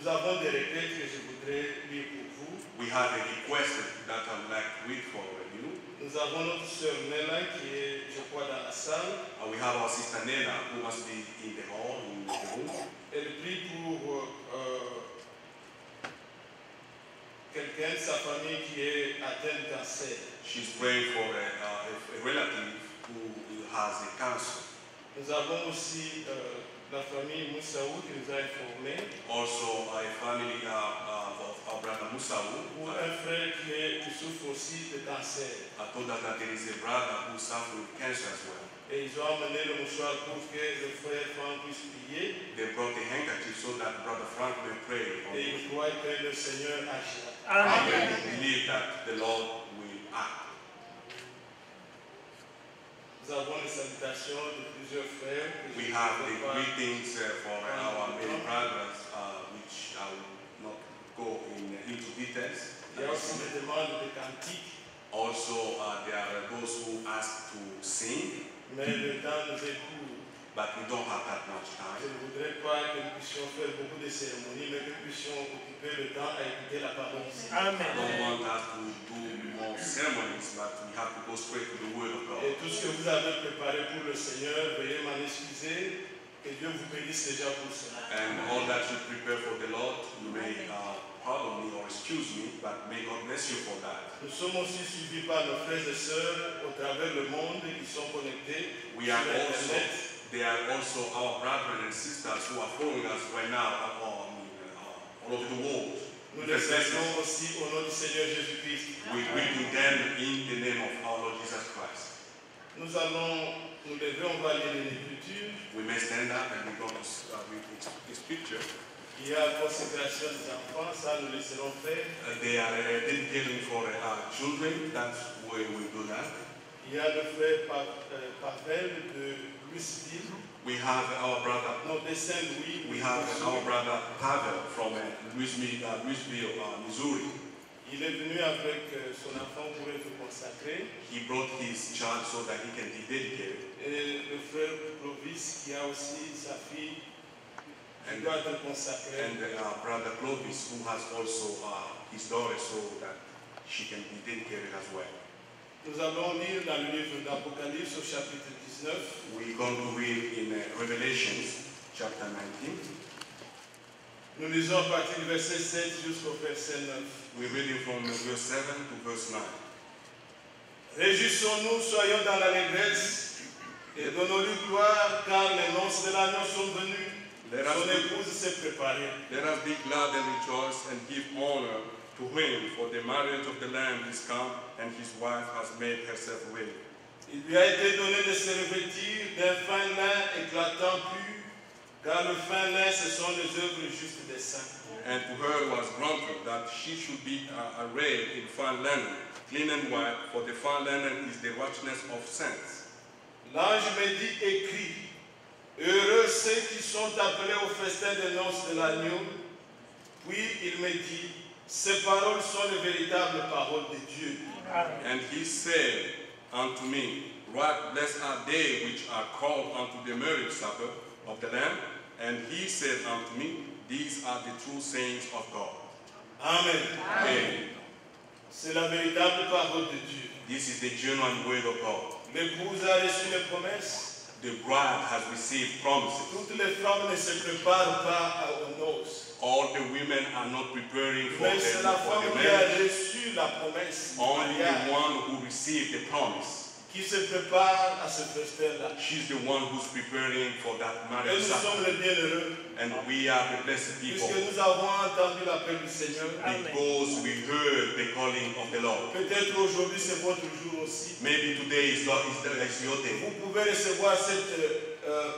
Nous avons des requêtes que je voudrais lire pour vous. We have a request that I would like to read for you. Nous avons notre sœur Nella qui est, je crois, dans la salle. We have our sister Nella who must be in the hall, in the room. Elle prie pour quelqu'un de sa famille qui est atteint de cancer. She's praying for a relative who has a cancer. Nous avons aussi la famille Moussaou qui nous a informés. Also, a family of our brother Moussaou. Pour un frère qui souffre aussi de cancer. I told us that there is a brother who suffers with cancer as well. Et ils ont amené le mouchoir pour que le frère Franck puisse prier. They brought a handkerchief so that brother Frank may pray. Et ils croient que le Seigneur agira. Amen. We believe that the Lord will act. Nous avons les salutations de plusieurs frères. We have the greetings for our many brothers, which I will not go into details. Il y a aussi des demandes de cantiques. Also, there are those who ask to sing. Mais le temps nous est court. But we don't have that much Je time. ne voudrais pas que nous puissions faire beaucoup de cérémonies, mais que nous puissions occuper le temps à écouter la parole ici. I don't want us to do more ceremonies, but we have to go straight to the Word of God. Et tout ce que vous avez préparé pour le Seigneur, veuillez m'en excuser. Que Dieu vous bénisse déjà pour cela. And all that you prepare for the Lord, you may pardon me or excuse me, but may God bless you for that. Nous sommes aussi suivis par nos frères et sœurs au travers le monde qui sont connectés We sur are Internet. there are also our brethren and sisters who are following us right now all over the world. Nous les saluons aussi au nom du Seigneur Jésus-Christ. We greet them in the name of our Lord Jesus Christ. Nous allons nous lever, on va lire l'Écriture. We may stand up and we're going to read this picture. Il y a consécration des enfants, ça nous laisserons faire. They are dedicating for children, that's where we do that. Il y a le frère Pavel de Louisville. We have our brother, Non, de Saint-Louis. we have our brother Pavel from Louisville, Missouri. Il est venu avec son enfant pour être consacré. He brought his child so that he can be dedicated. Et le frère Clovis qui a aussi sa fille qui doit être consacrée. And brother Clovis, who has also his daughter, so that she can be dedicated as well. Nous allons lire dans le livre d'Apocalypse au chapitre 19. We're going to read in Revelations chapter 19. Nous lisons à partir du verset 7 jusqu'au verset 9. We're reading from verse 7 to verse 9. Réjouissons-nous, soyons dans l'allégresse et donnons-lui gloire car les noces de l'agneau sont venues. Son épouse s'est préparée. Let us be glad and rejoice and give honor to him, for the marriage of the Lamb is come, and his wife has made herself ready. Il lui a été donné de se revêtir d'un fin lin éclatant pur, car le fin lin, ce sont les œuvres justes des saints. And to her was granted that she should be arrayed in fine linen, clean and white, for the fine linen is the righteousness of saints. L'ange me dit, écrit, heureux ceux qui sont appelés au festin des noces de l'agneau. Puis il me dit, ces paroles sont les véritables paroles de Dieu. And he said unto me, right, blessed are they which are called unto the marriage supper of the Lamb. And he said unto me, these are the true sayings of God. Amen. Amen. C'est la véritable parole de Dieu. This is the genuine word of God. L'épouse a reçu les promesses. The bride has received promises. Toutes les femmes ne se préparent pas aux noces. All the women are not preparing for Mais c'est la femme the qui a marriage. reçu la promesse. Only mariage, the one who received the promise. qui se prépare à ce festin-là. She's the one who's preparing for that Et marriage nous sommes supper. les bienheureux. And we are the blessed people Puisque nous avons entendu l'appel du Seigneur. because we heard the calling of the Lord. Peut-être aujourd'hui c'est votre jour aussi. Maybe today is your day. Vous pouvez recevoir cette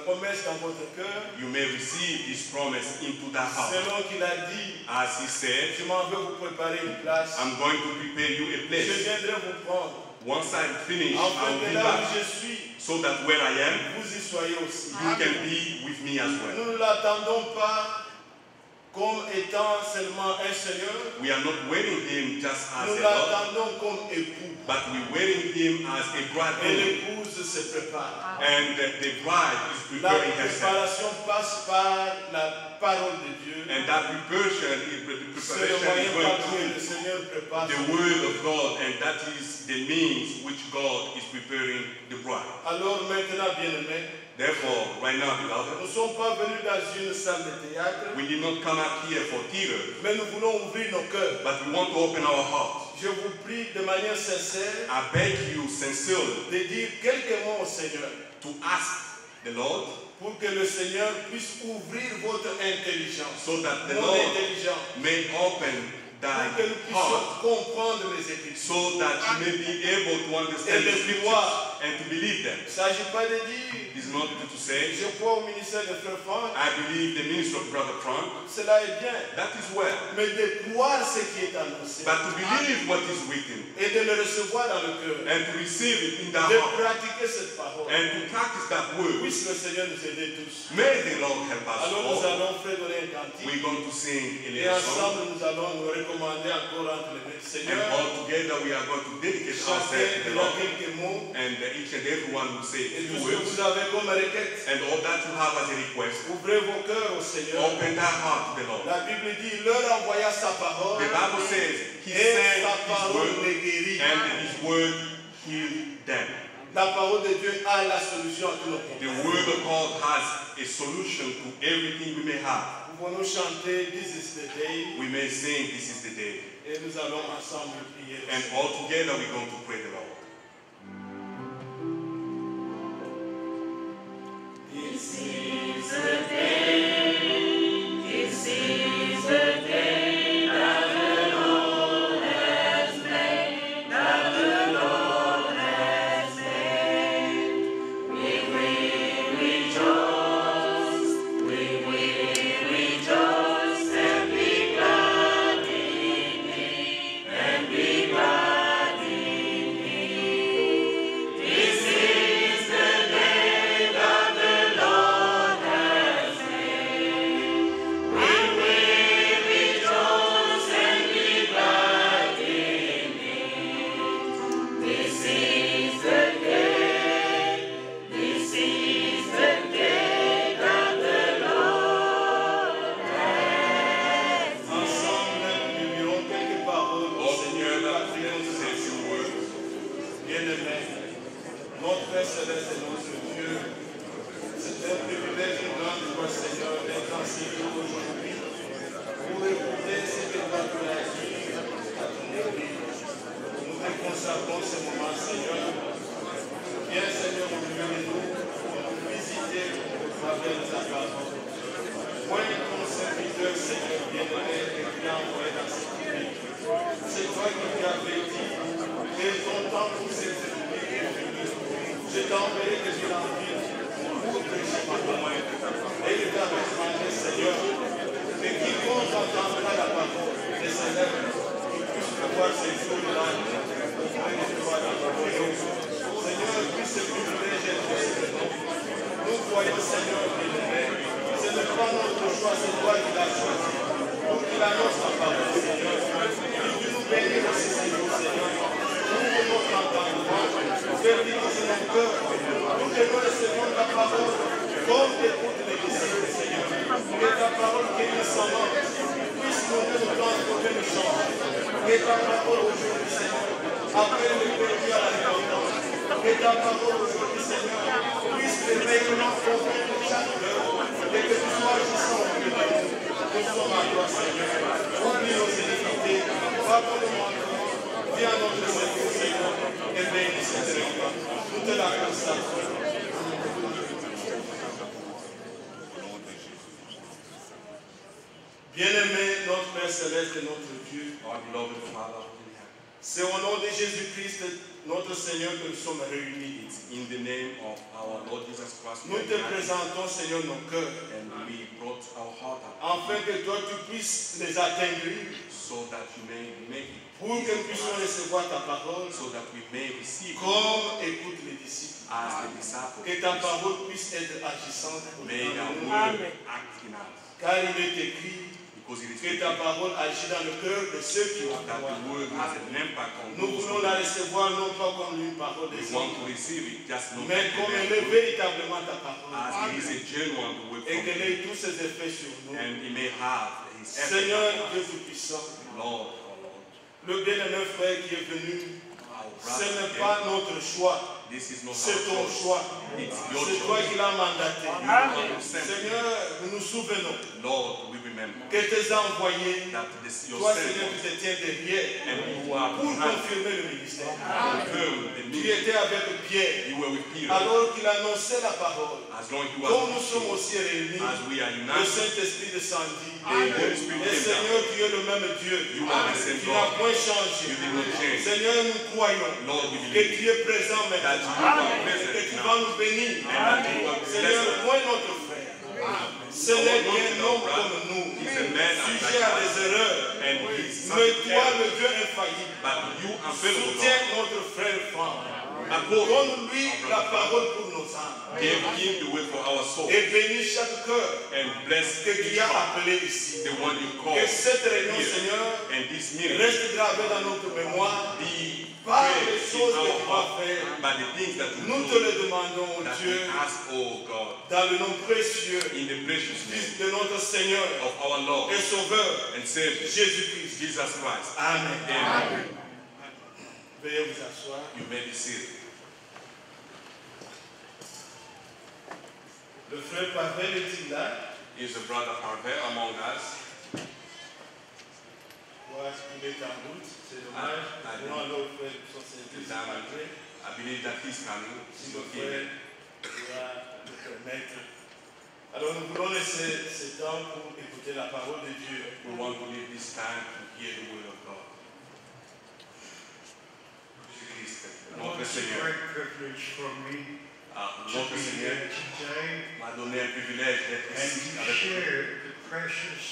promesse dans votre cœur. You may receive this promise into that house. Selon qu'il a dit, As he said, je m'en vais vous préparer une place. I'm going to prepare you a Je place. viendrai vous prendre. Once I finish, I Afin will que be là où back je suis, so that where I am, vous y soyez aussi. you can be with me as well. Nous ne l'attendons pas comme étant seulement un Seigneur. We are not wearing him just as Nous a Lord, l'attendons comme époux. but we're wearing him as a Et bridegroom. l'épouse se prépare. And the bride is La preparing herself. préparation passe par la parole de Dieu. And that preparation is C'est le moyen par lequel le Seigneur prépare. the word of God, and that is the means which God is preparing the bride. Alors maintenant, bien-aimés, Therefore, right now, nous beloved, ne sommes pas venus dans une salle de théâtre, we did not come out here for theater, mais nous voulons ouvrir nos cœurs. but we want to open our hearts. Je vous prie de manière sincère I beg you sincerely de dire quelques mots au Seigneur to ask the Lord pour que le Seigneur puisse ouvrir votre intelligence, so that the mon Lord intelligence, may open thy pour que nous puissions heart comprendre les Écritures. so that you may be able to understand the scriptures and to believe them. Il ne s'agit pas de dire, It is not to say, je crois au ministère de Frère Franck, I believe the ministry of Brother Frank. cela est bien, That is well. mais de croire ce qui est annoncé But to believe what is written et de le recevoir dans le cœur, and to receive it in the de heart pratiquer cette parole. and to practice that word, Puisse le Seigneur nous aider tous. may the Lord help us Alors nous all. allons fredonner un cantique We're going to sing a et little song, ensemble nous allons nous recommander encore entre les mains du and Seigneur. all together we are going to dedicate ourselves to Chacun the dira Lord, quelques mots and each and everyone will say et two tout ce que words, vous avez comme requête. and all that you have as a request, Ouvrez vos cœurs au Seigneur. open that heart to the Lord. La Bible dit, il leur envoya sa parole The Bible says He et sent sa His parole word, les guérit. and His word healed them. La parole de Dieu a la solution à tous nos The problèmes. word of God has a solution to everything we may have. Pouvons-nous chanter This is the day We may sing, this is the day. et nous allons ensemble prier. le And Seigneur. all together we're going to pray the Lord. This is the day, this is the day that the Lord has made, that the Lord has made. We will rejoice and be glad in it, and be glad in it. This is the day that the Lord has made. We will rejoice and be glad in it. This is the day, this is the day that the Lord has made. Ensemble, nous lirons quelques paroles au All Seigneur. together, Prions let's nous say a few words. Bien-aimé, notre Père céleste et notre Dieu, c'est un privilège et une grande joie, Seigneur, d'être ensemble aujourd'hui pour écouter ce que toi tu as dit à ton Église. Nous te consacrons ce moment, Seieur. Viens, Seigneur, au milieu de nous, pour nous visiter au travers de ta parole. Point ton serviteur, Seigneur bien-aimé, que tu as envoyé dans cette vie. C'est toi qui t'avais dit que ton temps pour cette vie est venu. Je t'enverrai que tu l'envies pour prêcher ma parole. Et je t'avais demandé, Seigneur, que quiconque entendra la parole de ses lèvres, qu'il puisse pouvoir ses jours-là auprès de toi dans ton royaume. Seigneur, puisse ce privilège être possible. Nous voyons, Seigneur, bien-aimé, ce n'est pas notre choix, c'est toi qui l'as choisi. Pour qu'il annonce ta parole, Seigneur. Et tu nous bénis aussi, Seigneur. Ouvre notre entendement, fertilise nos cœurs, pour que nous recevions ta parole comme écoute les disciples, Seigneur. Que ta parole guérissante puisse nous transformer le champ. Que ta parole aujourd'hui, Seigneur, appelle le perdu à la repentance. Que ta parole aujourd'hui, Seigneur, puisse réellement convaincre chaque cœur et que tu sois agissant au milieu de nous. Nous sommes à toi, Seigneur. Oublie nos iniquités, pardonne-nous. Viens à notre secours, Seigneur, et bénis cette réunion. Nous te la consacrons. Bien-aimé, notre Père céleste et notre Dieu, Our beloved Father in heaven, c'est au nom de Jésus-Christ, notre Seigneur, que nous sommes réunis. in the name of our Lord Jesus Christ, Nous te présentons, Seigneur, nos cœurs, and we brought our heart up afin que toi, tu puisses les atteindre, so that you may make it, pour que nous puissions recevoir ta parole, so that we may receive it comme écoutent les disciples. as the disciples. Que ta parole puisse être agissante pour May nous. our word act in us. Car il est écrit, because it is que ta parole agit dans le cœur de ceux qui ont that the word has an impact on Nous those voulons who la recevoir non pas comme une parole we des want hommes, to receive it, just not mais comme elle est véritablement ta parole. as it is a genuine word Et from qu'elle you, ait tous ses effets sur nous. and it may have his Seigneur effect Dieu on us. Tout-Puissant, Lord, oh Lord, le bien-aimé frère qui est venu, our ce brother, n'est pas notre choix, this is not c'est our ton choice. choix. It's your C'est toi choice. qui l'as mandaté. You are the one who sent it. Seigneur, nous nous souvenons Lord, we remember que tes envoyés, that this, your toi sent Seigneur, tu te tiens derrière and you are pour behind confirmer le ministère. confirm the Tu ministry. étais avec Pierre You were with Peter. alors qu'il annonçait la parole. As long as you Comme are nous sommes aussi réunis, as we are le united, Saint-Esprit descendit. the Holy Spirit Et came Seigneur, down. tu es le même Dieu. You are the same Tu n'as God. point changé. You did not change. Seigneur, nous croyons Lord, we que believe tu es présent that maintenant. you are Et que present tu now. vas nous bénir. And that you will bless Seigneur, us. point notre frère. Ce n'est qu'un homme comme nous, He's a man sujet à des erreurs. and he's Mais toi, something le Dieu infaillible, but you unfailable soutiens God. notre frère Franck. Uphold Donne-lui la parole pour nos âmes. give him the way for our soul Et bénis chaque cœur and bless que tu each as heart, appelé ici. the one you call Que cette réunion, here. Seigneur, And this meeting reste gravée dans notre mémoire be par great les in choses que our tu vas heart faire. by the things that you Nous te do le demandons, oh that Dieu, we ask, oh God, dans le nom précieux in the precious name de notre Seigneur of our Lord et Sauveur, and Savior Jésus-Christ. Jesus Christ. Amen. Amen. Veuillez vous asseoir. You may be seated. Le frère Pavel est-il là? Is a brother Harvey among us? Voilà, il est en route. C'est dommage. Ah, Nous allons au frère son service après. I believe that he's coming. Si He's le okay. frère pourra le permettre. Alors nous voulons laisser ce temps pour écouter la parole de Dieu. We want to leave this time to hear the word of God. Jésus-Christ, notre It's a Seigneur, great privilege for me to notre be Seigneur here today m'a donné un privilège d'être and ici to avec vous share the precious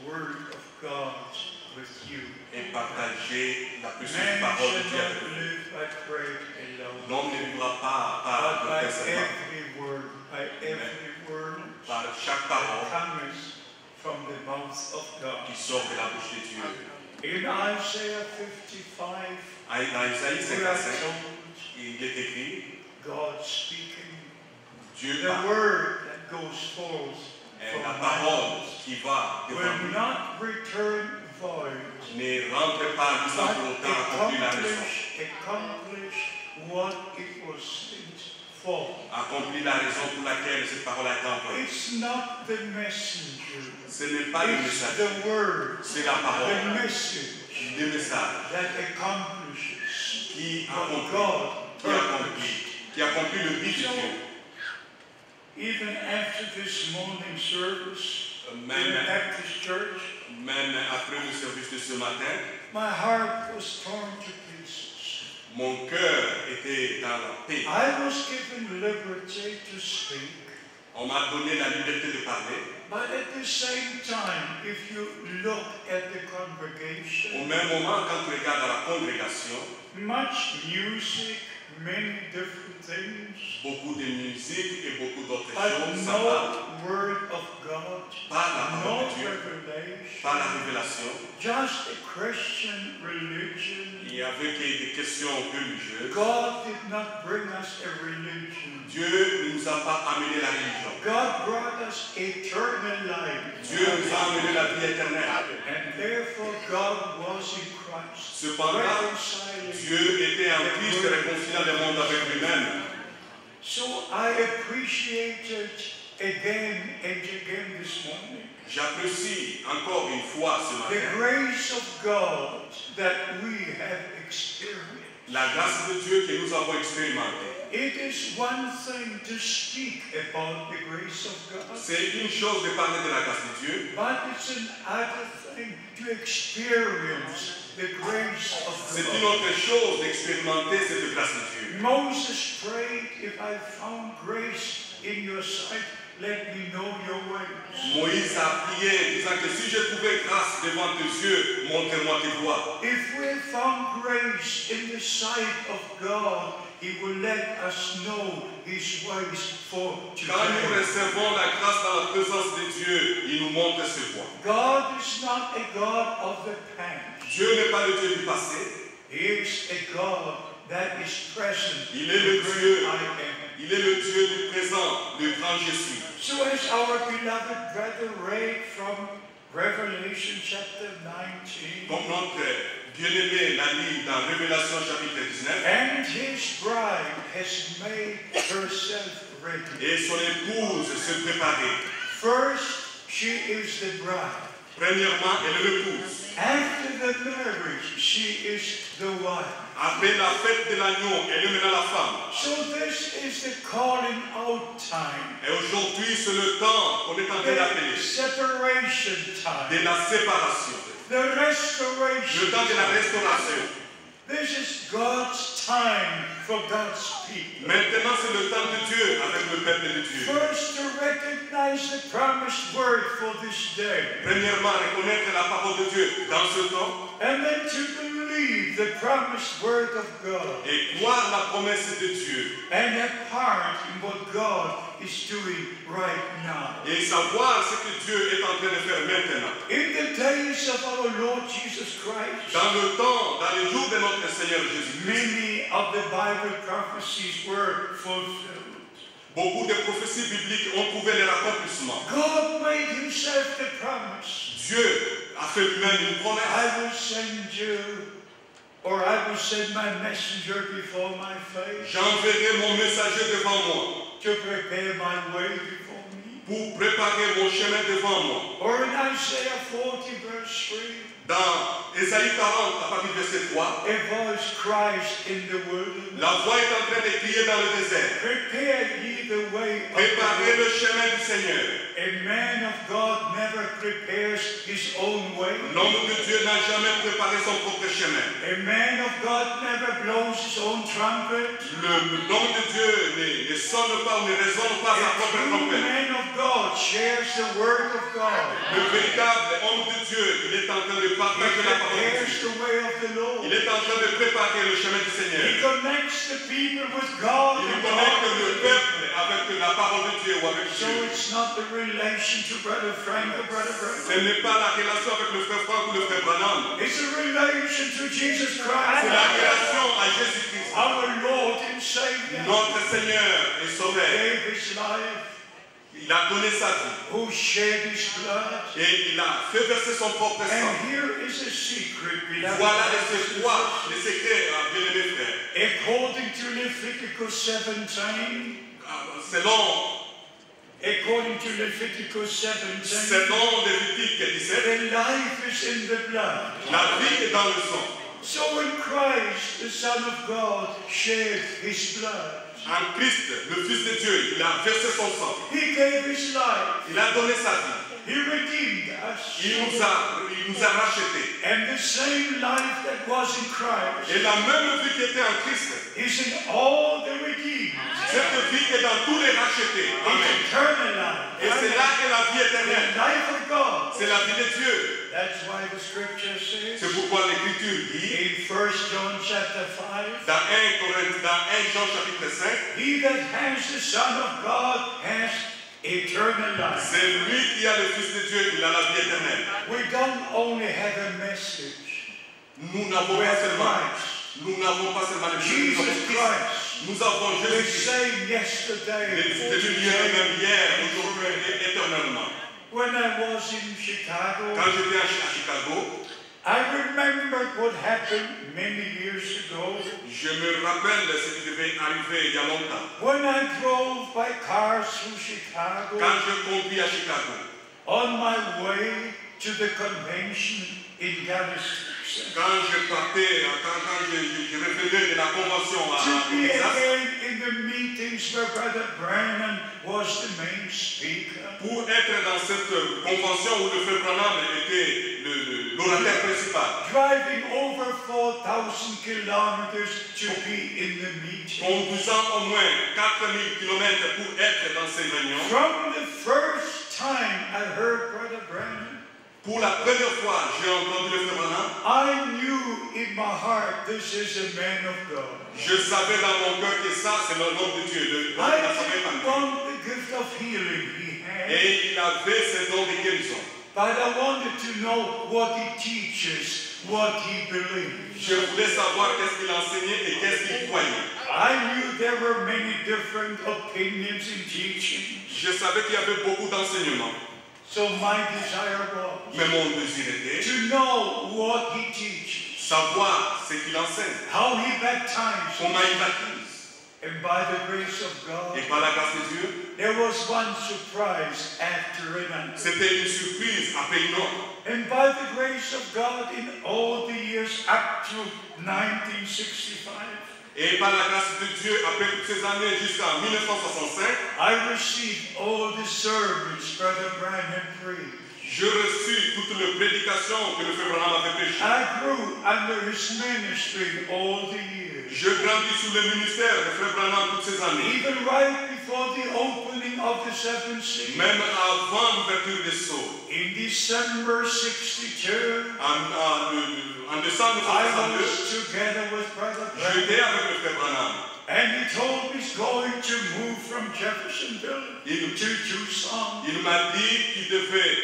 Word of God with you. et partager la précieuse Man parole de shall Dieu avec not vous. live by bread alone, L'homme ne vivra pas par but le by pain seulement, every word par chaque that parole comes from the mouth of God. qui sort de la bouche de Dieu. In Isaiah 55, Dans Isaïe we are 55, told il est écrit, God speaking, Dieu the parle, word that goes forth et from la my parole mouth qui va devant will lui not return void, ne rentre pas sans pour but autant accomplir la raison. accomplish what it was sent for. Accomplir la raison pour laquelle cette parole a été envoyée. It's not the messenger, Ce n'est pas le it's message, the word, c'est la the parole, message le message that accomplishes qui what accomplit, God qui accomplit, qui accomplit le but de So, Dieu. even after this morning service in the Même, Baptist church, même après le service de ce matin, my heart was torn to pieces. mon cœur était dans la paix. I was given liberty to speak, On m'a donné la liberté de parler. but at the same time, if you look at the Au congregation, même moment, quand tu regardes la congrégation, much music, many different things, beaucoup de musique et beaucoup d'autres but choses, ça parle. no word of God, Pas la parole no de Dieu, revelation, pas la révélation. just a Christian religion. Il y avait que des questions religieuses. God did not bring us a religion. Dieu ne nous a pas amené la religion. God brought us eternal life. Dieu nous a amené la vie éternelle. And therefore God was in Christ, Cependant, reconciling. Dieu était en Christ réconciliant le monde avec lui-même. So I appreciated again and again this morning J'apprécie encore une fois ce the matin grace of God that we have experienced. la grâce de Dieu que nous avons expérimentée. It is one thing to speak about the grace of God, C'est une chose de parler de la grâce de Dieu, but it's another thing to experience the grace of c'est une God. autre chose d'expérimenter cette grâce de Dieu. Moses prayed, if I found grace in your sight, let me know your ways. Moïse a prié disant que si je trouvais grâce devant tes yeux, montre-moi tes voies. If we found grace in the sight of God, He will let us know His ways for Quand nous today. recevons la grâce dans la présence de Dieu, il nous montre ses voies. God is not a God of the past. Dieu n'est pas le Dieu du passé. He is a God that is present. Il est le the great Dieu. I am. Il est le Dieu du présent, le grand je suis. So as our beloved brother read from Revelation chapter 19, Comme notre bien-aimé l'a dit dans Révélation chapitre 19, and his bride has made herself ready. et son épouse se préparait. First, she is the bride. Premièrement, elle est l'épouse. After the marriage, she is the wife. Après la fête de l'agneau, elle est maintenant la femme. So this is the calling out time, Et aujourd'hui, c'est le temps qu'on est en train the d'appeler separation time, de la séparation, the restoration le temps de la time. restauration. This is God's time for God's people. Maintenant, c'est le temps de Dieu avec le peuple de Dieu. First, to recognize the promised word for this day, Premièrement, reconnaître la parole de Dieu dans ce temps and then to believe the promised word of God, et croire la promesse de Dieu and have part in what God is doing right now. et savoir ce que Dieu est en train de faire maintenant. In the days of our Lord Jesus Christ, Dans le temps, dans les jours de notre Seigneur Jésus-Christ, many of the Bible prophecies were fulfilled. beaucoup de prophéties bibliques ont trouvé leur accomplissement. God made himself the promise. Dieu a fait lui-même une promesse. I will send you, or I will send my messenger before my face J'enverrai mon messager devant moi to prepare my way before me. pour préparer mon chemin devant moi. Or in Isaiah 40 verse 3, Dans Ésaïe 40, à partir du verset 3, a voice cries in the wilderness, la voix est en train de crier dans le désert. prepare ye the way of the Préparez Lord. le chemin du Seigneur. A man of God never prepares his own way. L'homme de Dieu n'a jamais préparé son propre chemin. A man of God never blows his own trumpet. L'homme de Dieu ne sonne pas ou ne résonne pas sa A propre true trompette. man of God shares the word of God. Le véritable homme de Dieu, il est en train de He partager la parole de prepares Dieu. the way of the Lord. Il est en train de préparer le chemin du He Seigneur. connects the people with God. Il and connecte God. le peuple avec la parole de Dieu ou avec So Dieu. it's not the relation to Brother Frank or Brother Ce Branham. n'est pas la relation avec le frère Franck ou le frère Branham. It's a relation to Jesus C'est la Christ, relation à Jésus-Christ. our Lord and Savior, Notre Seigneur et Sauveur. gave his life, Il a donné sa vie. who shed his blood. Et il a fait verser son propre sang. And here is a secret, beloved Voilà les brothers and secrets, sisters. les secrets, bien-aimés frères. According to Leviticus 17, according to Leviticus 17, Selon Lévitique 17, the life is in the blood. la vie est dans le sang. So when Christ, the Son of God, shed his blood, En Christ, le Fils de Dieu, il a versé son sang. he gave his life. Il a donné sa vie. He redeemed us. Il nous a rachetés. And the same life that was in Christ Et la même vie qui était en Christ, is in all the redeemed. cette vie est dans tous les rachetés. It's Amen. eternal life. Et c'est là que la vie The éternelle. life of God. C'est la vie de Dieu. That's why the scripture C'est says pourquoi l'Écriture dit, in 1 John chapter 5, dans 1 Jean chapitre 5, he that has the Son of God has eternal life. c'est lui qui a le Fils de Dieu, il a la vie éternelle. We don't only have a message. Nous n'avons We pas have seulement, Christ. nous n'avons pas seulement le Fils, nous avons Jesus Christ. Christ. Nous avons The Jésus-Christ. same yesterday. C'est lui même hier, aujourd'hui et éternellement. When I was in Chicago, Quand j'étais à Chicago, I remember what happened many years ago je me rappelle ce qui devait arriver il y a longtemps. when I drove by cars through Chicago Quand je conduis à Chicago, on my way to the convention in Dallas, Texas. quand je partais, quand je revenais de la convention à To be Texas, again in the meetings where Brother Branham was the main speaker. pour être dans cette convention où le frère Branham était l'orateur principal, Driving over 4,000 kilometers to be in the meeting. conduisant au moins 4000 km pour être dans ces réunions. From the first time I heard Brother Branham, Pour la première fois, j'ai entendu le frère Branham. I knew in my heart this is a man of God. Je savais dans mon cœur que ça, c'est l'homme de Dieu. I didn't want the gift of healing he had, Et il avait ce don de guérison. but I wanted to know what he teaches, what he believes. Je voulais savoir qu'est-ce qu'il enseignait et qu'est-ce qu'il croyait. I knew there were many different opinions and teachings. Je savais qu'il y avait beaucoup d'enseignements. So my desire was Mais mon désir était to know what he teaches, savoir ce qu'il enseigne, how he baptizes. comment il baptise. And by the grace of God, Et par la grâce de Dieu, there was one surprise after another. c'était une surprise après une autre. And by the grace of God, in all the years up to 1965, Et par la grâce de Dieu, après toutes ces années jusqu'en 1965, I received all the sermons Brother Branham preached. je reçus toutes les prédications que le frère Branham avait prêchées. I grew under his ministry all the years. Je grandis sous le ministère du frère Branham toutes ces années. Even right before the opening of the seven seals, Même avant l'ouverture des sceaux, in December 62, en décembre I 1962, was together with Brother j'étais Branham. avec le frère Branham. And he told me he's going to move from Jeffersonville to Tucson Il m'a dit qu'il devait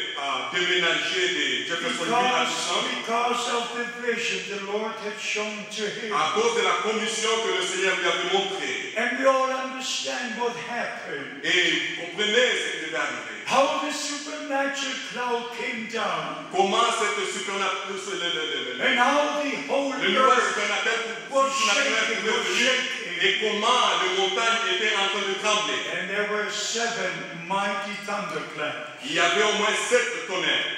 déménager de Jeffersonville à Tucson because of the vision the Lord had shown to him. à cause de la commission que le Seigneur lui avait montrée. And we all understand what happened. Et vous comprenez ce qui devait arriver. How the supernatural cloud came down. Comment cette supernatural, And how the whole le nuage earth supernaturel was pouvait shaking, was venir shaking. et comment les montagnes étaient en train de trembler. And there were 7 mighty thunderclaps. Il y avait au moins 7 tonnerres.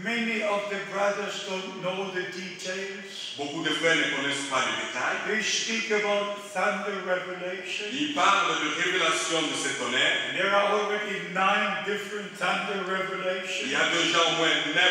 Many of the brothers don't know the details. Beaucoup de frères ne connaissent pas les détails. They speak about thunder revelation. Ils parlent de révélation de ces tonnerres. There are already 9 different thunder Il revelations. y a déjà au moins 9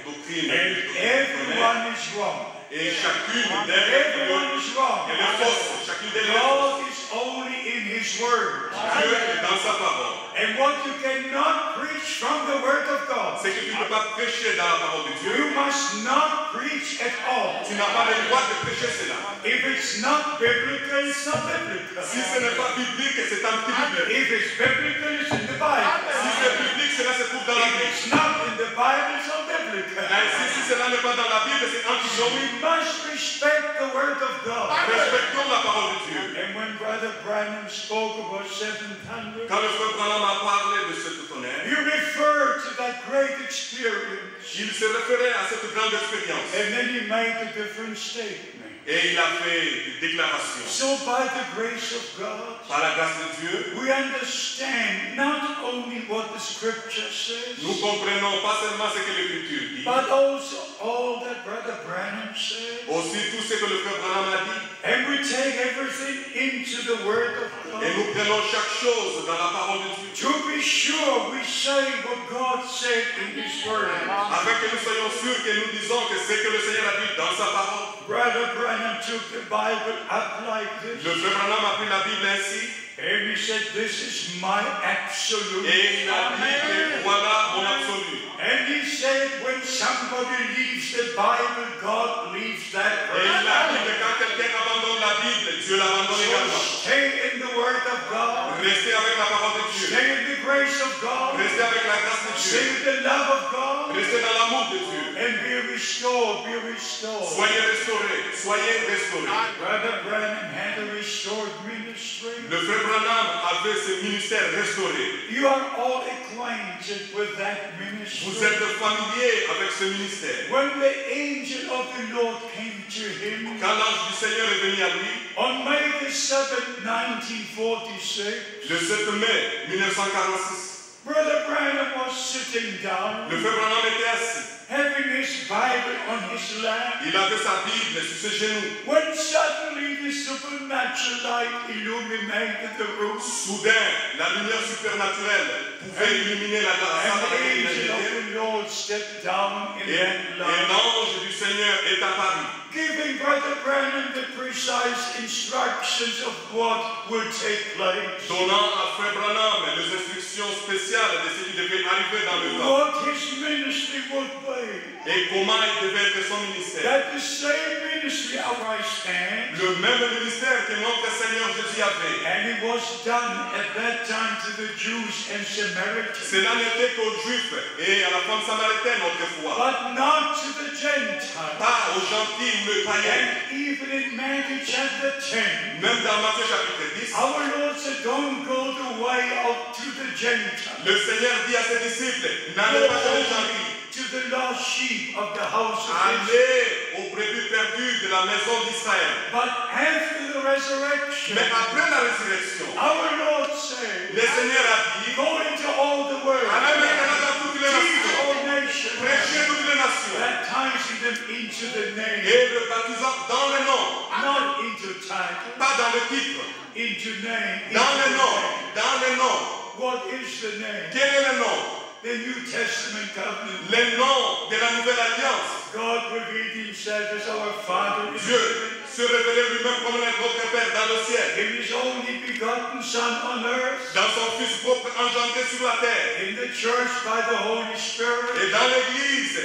doctrines. And de tonnerres. everyone is wrong. Et chacune d'elles Everyone is wrong. elle est fausse. Chacune d'elles est God fausse. is only in His Word. Dieu est dans sa parole. And what you cannot preach from the Word of God, C'est que tu ne peux pas prêcher dans la parole de Dieu. you must not preach at all. Tu n'as pas le droit de prêcher cela. If it's not biblical, it's not biblical. Si ce n'est pas biblique, c'est anti-biblique. If it's biblical, it's in the Bible. Si c'est biblique, cela se trouve dans la If Bible. it's not in the Bible, it's not biblical. Mais si cela n'est pas dans la Bible, c'est So we anti-biblique. must respect the Word of God. Respectons la parole de Dieu. And when Brother Branham spoke about 700, Quand le frère Branham a parlé de cette tonnerre, he referred to that great experience. il se référait à cette grande expérience. And then he made a different statement. Et il a fait des déclarations. So by the grace of God, Par la grâce de Dieu, we understand not only what the Scripture says, nous comprenons pas seulement ce que l'Écriture dit, but also all that Brother Branham said. aussi tout ce que le frère Branham a dit. And we take everything into the Word of Et God. nous prenons chaque chose dans la parole de Dieu. To be sure we say what God said in His Word. Afin que nous soyons sûrs que nous disons que ce que le Seigneur a dit dans sa parole. Brother Branham took the Bible up like Le this. frère Branham a pris la Bible ainsi And he said, this is my absolute. et il a dit que voilà mon absolu. And he said, when somebody leaves the Bible, God leaves that Et il a dit person. que quand quelqu'un abandonne la Bible, Dieu l'abandonne So également. stay in the Word of God. Restez avec la parole de Dieu. Stay in the grace of God. Restez avec la grâce de Stay Dieu. in the love of God. Restez dans l'amour de Dieu. And be restored, be restored. Soyez restaurés. Soyez restaurés. Brother Branham had a restored ministry. Le frère Branham avait ce ministère restauré. You are all acquainted with that ministry. Vous êtes familiers avec ce ministère. When the angel of the Lord came to him Quand l'ange du Seigneur est venu à lui, on May the 7th, 1946, le 7 mai 1946, Brother Branham was sitting down, le frère Branham était assis. having his Bible on his lap, Il avait sa Bible sur ses genoux. when suddenly the supernatural light illuminated the room, Soudain, la lumière supernaturelle pouvait illuminer la and salle the dans laquelle il angel était. of the Lord stepped down in Et that light. l'ange du Seigneur est apparu, giving Brother Branham the precise instructions of what would take place, donnant à Frère Branham les instructions spéciales de ce qui devait arriver dans le temps what his ministry would be. et comment il devait être son ministère. That the same ministry of Christ stands, Le même ministère que notre Seigneur Jésus avait. and it was done at that time to the Jews and Samaritans, Cela n'était qu'aux Juifs et à la femme samaritaine autrefois, but not to the Gentiles. pas aux gentils ou les païens. And even in Matthew chapter 10, Même dans Matthieu chapitre 10, our Lord said, don't go the way of to the Gentiles. le Seigneur dit à ses disciples, n'allez pas chez les gentils, To the lost sheep of the house of Israel. allez aux brebis perdues de la maison d'Israël. But after the resurrection, Mais après la résurrection, our Lord said, le Seigneur a dit, go into all the world, allez maintenant dans toutes les teach nations, all nations, prêchez toutes les nations, baptizing them into the name, et le baptisant dans le nom, not into title, pas dans le titre, into name. dans le into nom, name. dans le nom. What is the name? Quel est le nom? The New Testament covenant. Le nom de la nouvelle alliance. God revealed himself as our Father in Dieu heaven, se révélait lui-même comme notre Père dans le ciel, in his only begotten Son on earth, dans son Fils propre engendré sur la terre, in the church by the Holy Spirit, et dans l'Église,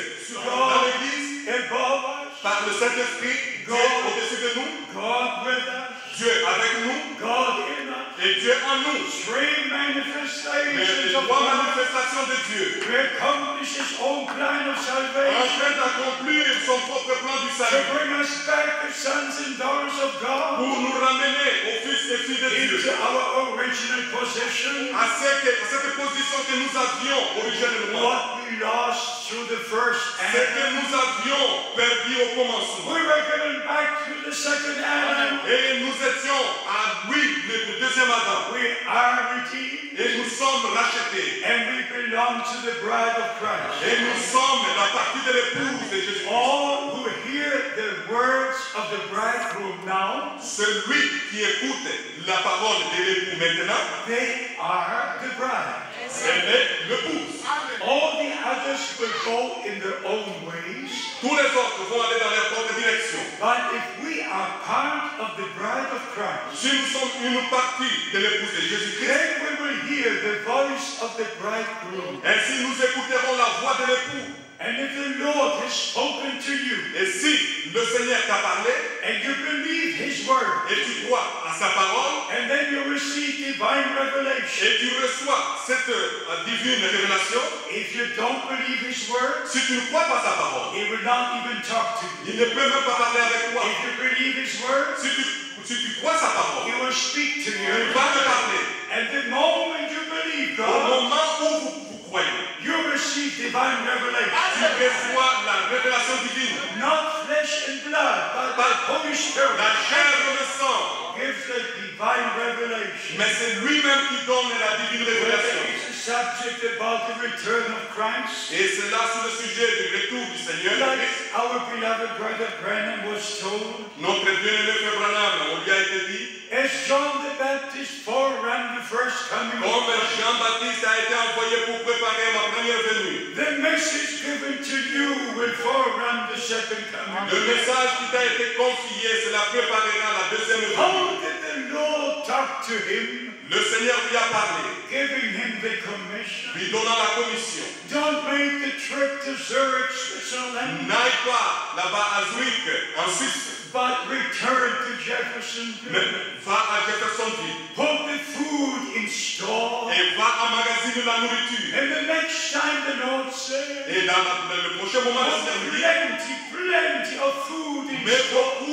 dans l'Église, above us, par le Saint-Esprit, Dieu au-dessus de nous, God with us, Dieu avec nous, God in us. et Dieu en nous. Three Mais manifestations les of trois God manifestations de Dieu, to accomplish his own plan of en salvation, train d'accomplir son propre plan du to salut, bring us back as sons and daughters of God pour nous ramener aux fils et filles de into Dieu, our original position, à cette position que nous avions originellement, what we lost through the first ce que Adam. nous avions perdu au commencement. We were given back to the second Adam. Et nous étions à lui, le deuxième Adam. We are redeemed, Et nous sommes rachetés. and we belong to the bride of Christ. Et nous sommes la partie de l'épouse de Jésus. All who hear the words of the bridegroom now, Celui qui écoute la parole de l'époux maintenant, they are the bride. elle est l'épouse. All the others will go in their own ways, Tous les autres vont aller dans leur propre direction. but if we are part of the bride of Christ, Si nous sommes une partie de l'épouse de Jésus-Christ, then we will hear the voice of the bridegroom. ainsi nous écouterons la voix de l'époux. And if the Lord has spoken to you, Et si le Seigneur t'a parlé, and you believe his word, et tu crois à sa parole, and then you receive divine revelation, et tu reçois cette divine révélation, if you don't believe his word, si tu ne crois pas sa parole, he will not even talk to you. il ne peut même pas parler avec toi. If you believe his word, Si tu crois sa parole, he will speak to il you. va te parler. And the moment you believe Au God, moment où vous croyez, you receive divine revelation. tu reçois la révélation divine. Not flesh and blood, but the Holy Spirit La chair et le sang. gives the divine revelation. Mais c'est lui-même qui donne la divine Whether révélation. it's a subject about the return of Christ, Et c'est là sur le sujet du retour du Seigneur. like our beloved brother Branham was told, Notre bien-aimé Frère Branham, on lui a été dit, as John the Baptist foreran the first coming of comme Christ, Jean-Baptiste a été envoyé pour préparer ma première venue, the message given to you will forerun the second coming. le message qui t'a été confié, cela préparera la deuxième venue. How did the Lord talk to him, Le Seigneur lui a parlé, giving him the commission? lui donnant la commission. Don't make the trip to Zurich, Switzerland, N'aille pas là-bas à Zurich, en Suisse, but return to Jeffersonville. mais va à Jeffersonville Put the food in store. et va emmagasiner la nourriture. And the next time the Lord said, Et dans le prochain moment, le Seigneur lui dit, plenty of food in mais store.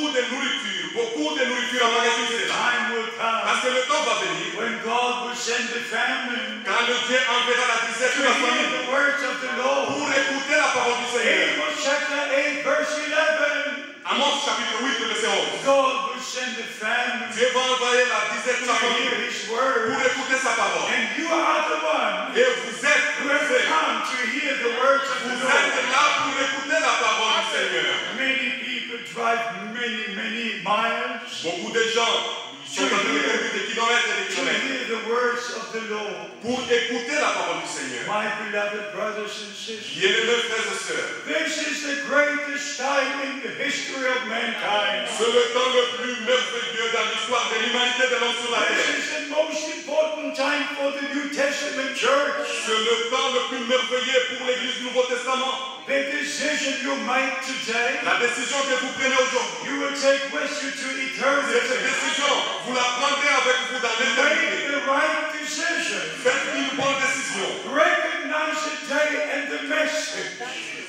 beaucoup de nourriture emmagasinée là. Time will come Parce que le temps va venir, when God will send the famine quand le Dieu enverra la disette to sur la hear famille the words of the Lord. pour écouter la parole du Seigneur. Amos chapter 8, verse 11. Amos chapitre 8, verset 11. God will send the famine Dieu va envoyer la disette sur la to hear famille his pour word. écouter sa parole. And you are the one Et vous êtes who have come to hear the words of the Lord. là pour écouter la parole du Seigneur. Many people drive many miles Beaucoup de gens sont en train de faire des kilomètres et des to kilomètres hear the words of the Lord. pour écouter la parole du Seigneur. My beloved brothers and sisters, Bien-aimés frères et sœurs, this is the greatest time history of mankind. C'est le temps le plus merveilleux dans l'histoire de l'humanité de l'homme sur la This terre. is the most important time for the New Testament church. C'est le temps le plus merveilleux pour l'Église du Nouveau Testament. The decision you make today, La décision que vous prenez aujourd'hui, you will take with you to cette eternity. décision, vous la prendrez avec vous dans Make l'éternité. the right decision. Faites une bonne décision. Recognize the day and the message.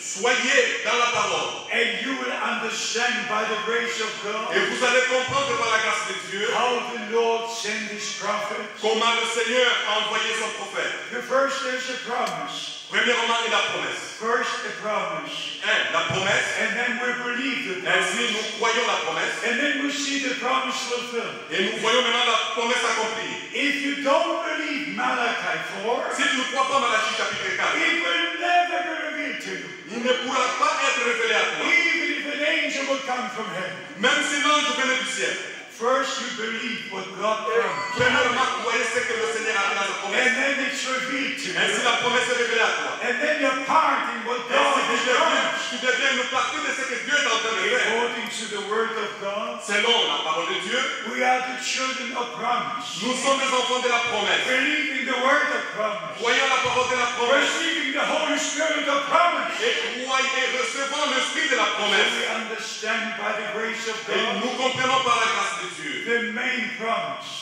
Soyez dans la parole. And you will understand by the grace of God Et vous allez comprendre par la grâce de Dieu how the Lord sent his prophets. comment le Seigneur a envoyé son prophète. The first is a promise. Premièrement, il a promesse. First a promise. La promesse. And then we believe the promise. Ainsi, nous croyons la promesse. And then we see the promise fulfilled. Et nous voyons maintenant la promesse accomplie. If you don't believe Malachi 4, Si tu ne crois pas Malachie chapitre 4, it will never be revealed to you. il ne pourra pas être révélé à toi. Even if an angel will come from heaven. Même si l'ange venait du ciel. First you believe what God promised. Premièrement, croyez ce que le Seigneur a dit dans sa promesse. And then it's revealed to Ainsi, you. la promesse est révélée à toi. And then you're part in what God Ainsi, has promised. tu deviens une partie de ce que Dieu est en train de faire. According to the word of God, Selon la parole de Dieu, we are the children of promise. nous sommes des enfants de la promesse. Believing the word of promise. Croyons la parole de la promesse. Receiving the Holy Spirit of promise. Et croyons et recevons l'esprit de la So promesse. we understand by the grace of Et God nous comprenons par la grâce de Dieu. the main promise.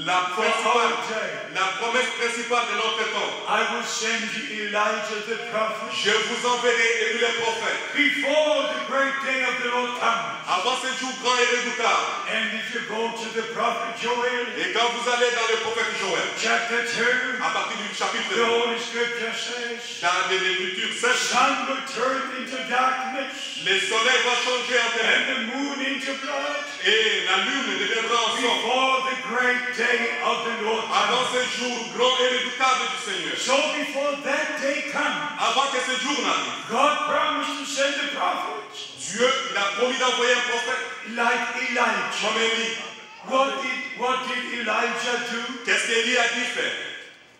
La For our promesse day. principale de notre temps. I will send you Elijah the prophet Je vous enverrai Élie le prophète. before the great day of the Lord comes. Avant ce jour grand et redoutable. And if you go to the prophet Joel, Et quand vous allez dans le prophète Joël, chapter 2, à partir du chapitre the 2, Holy Scripture says, dans l'Écriture sainte, sun will turn into darkness le soleil va changer en ténèbres and the moon into blood et la lune deviendra en sang. before the great day of the Lord Avant comes. ce jour grand et redoutable du Seigneur. So before that day comes, Avant que ce jour n'arrive, God promised to send a prophet Dieu il a promis d'envoyer un prophète like Elijah. comme Élie. What did Elijah do? Qu'est-ce qu'Élie a dit faire?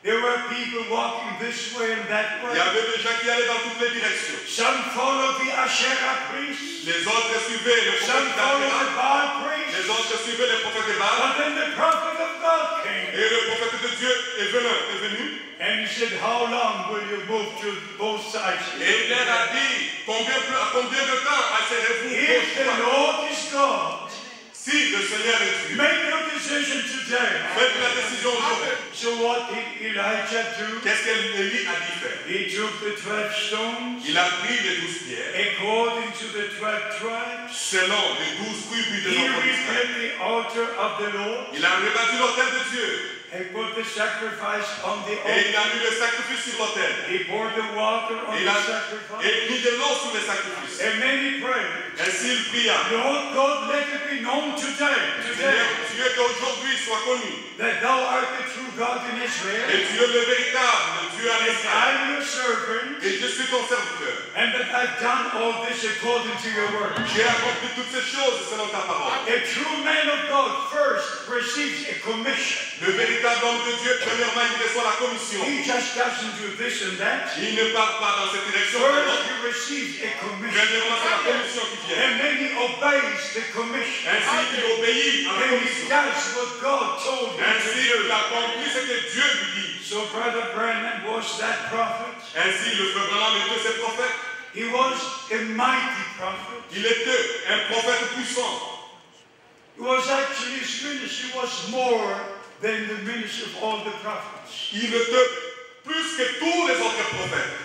There were people walking this way and that Il y way. avait des gens qui allaient dans toutes les directions. Some followed the Asherah priests. Les autres suivaient le Some prophète followed d'Asherah. the Baal Les priests. autres suivaient le prophète de Baal. But then the prophet of God came. Et le prophète de Dieu est venu. And he said, how long will you move to both sides? Et il leur a dit, à combien de temps asserez-vous If gauche the droite? Lord is God, Si le Seigneur est Dieu, make your decision today. faites la décision aujourd'hui. So what did Elijah do? Qu'est-ce qu'Élie a dit faire? He took the 12 stones Il a pris les 12 pierres, according to the 12 tribes. selon les 12 tribus de He l'enfant d'Israël. rebuilt the altar of the Lord Il a rebâti l'autel de Dieu. and put the sacrifice on the Et altar. il a mis le sacrifice sur l'autel. He poured the water on Il the a sacrifice. mis de l'eau sur le sacrifice. And then he prayed, Ainsi il pria. Lord God, let it be known today, Seigneur, Dieu qu'aujourd'hui soit connu. that thou art the true God in Israel, Et tu es le véritable Dieu en and Israël. I am your servant, Et je suis ton serviteur. and that I've done all this according to your word. J'ai accompli toutes ces choses selon ta parole. A true man of God first receives a commission. Le véritable homme de Dieu, premièrement, il reçoit la commission. He just doesn't do this and that. Il ne part pas dans cette direction. First, he receives a commission. Premièrement, c'est la commission qui vient. And then he obeys the commission. Ainsi, il obéit à la Then he commission. does what God told him to Ainsi, do. il accomplit ce que Dieu lui dit. So Brother Branham was that prophet. Ainsi, le frère Branham était ce prophète. He was a mighty prophet. Il était un prophète puissant. It was actually his ministry was more than the ministry of all the prophets. Il était plus que tous les autres prophètes.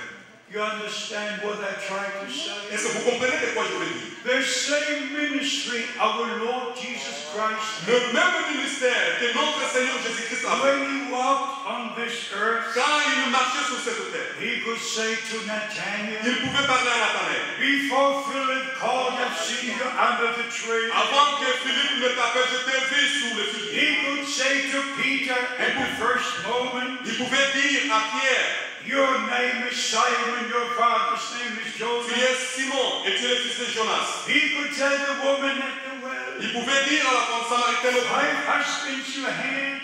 You understand what I try to say? Est-ce que vous comprenez de quoi je veux dire? The same ministry our Lord Jesus Christ, Le même ministère que notre Seigneur Jésus-Christ avait. when he walked on this earth, Quand il marchait sur cette terre, he could say to Nathanael, il pouvait parler à Nathanaël. before Philip called, I've seen you under the tree. Avant que Philippe ne t'appelle, je t'ai vu sous le figuier. He could say to Peter at the first moment, Il pouvait dire à Pierre, your name is Simon, your father's name is tu Jonas. es Simon et tu es le fils de Jonas. He could tell the woman at the well, Il pouvait dire à la femme samaritaine au puits, 5 husbands you had,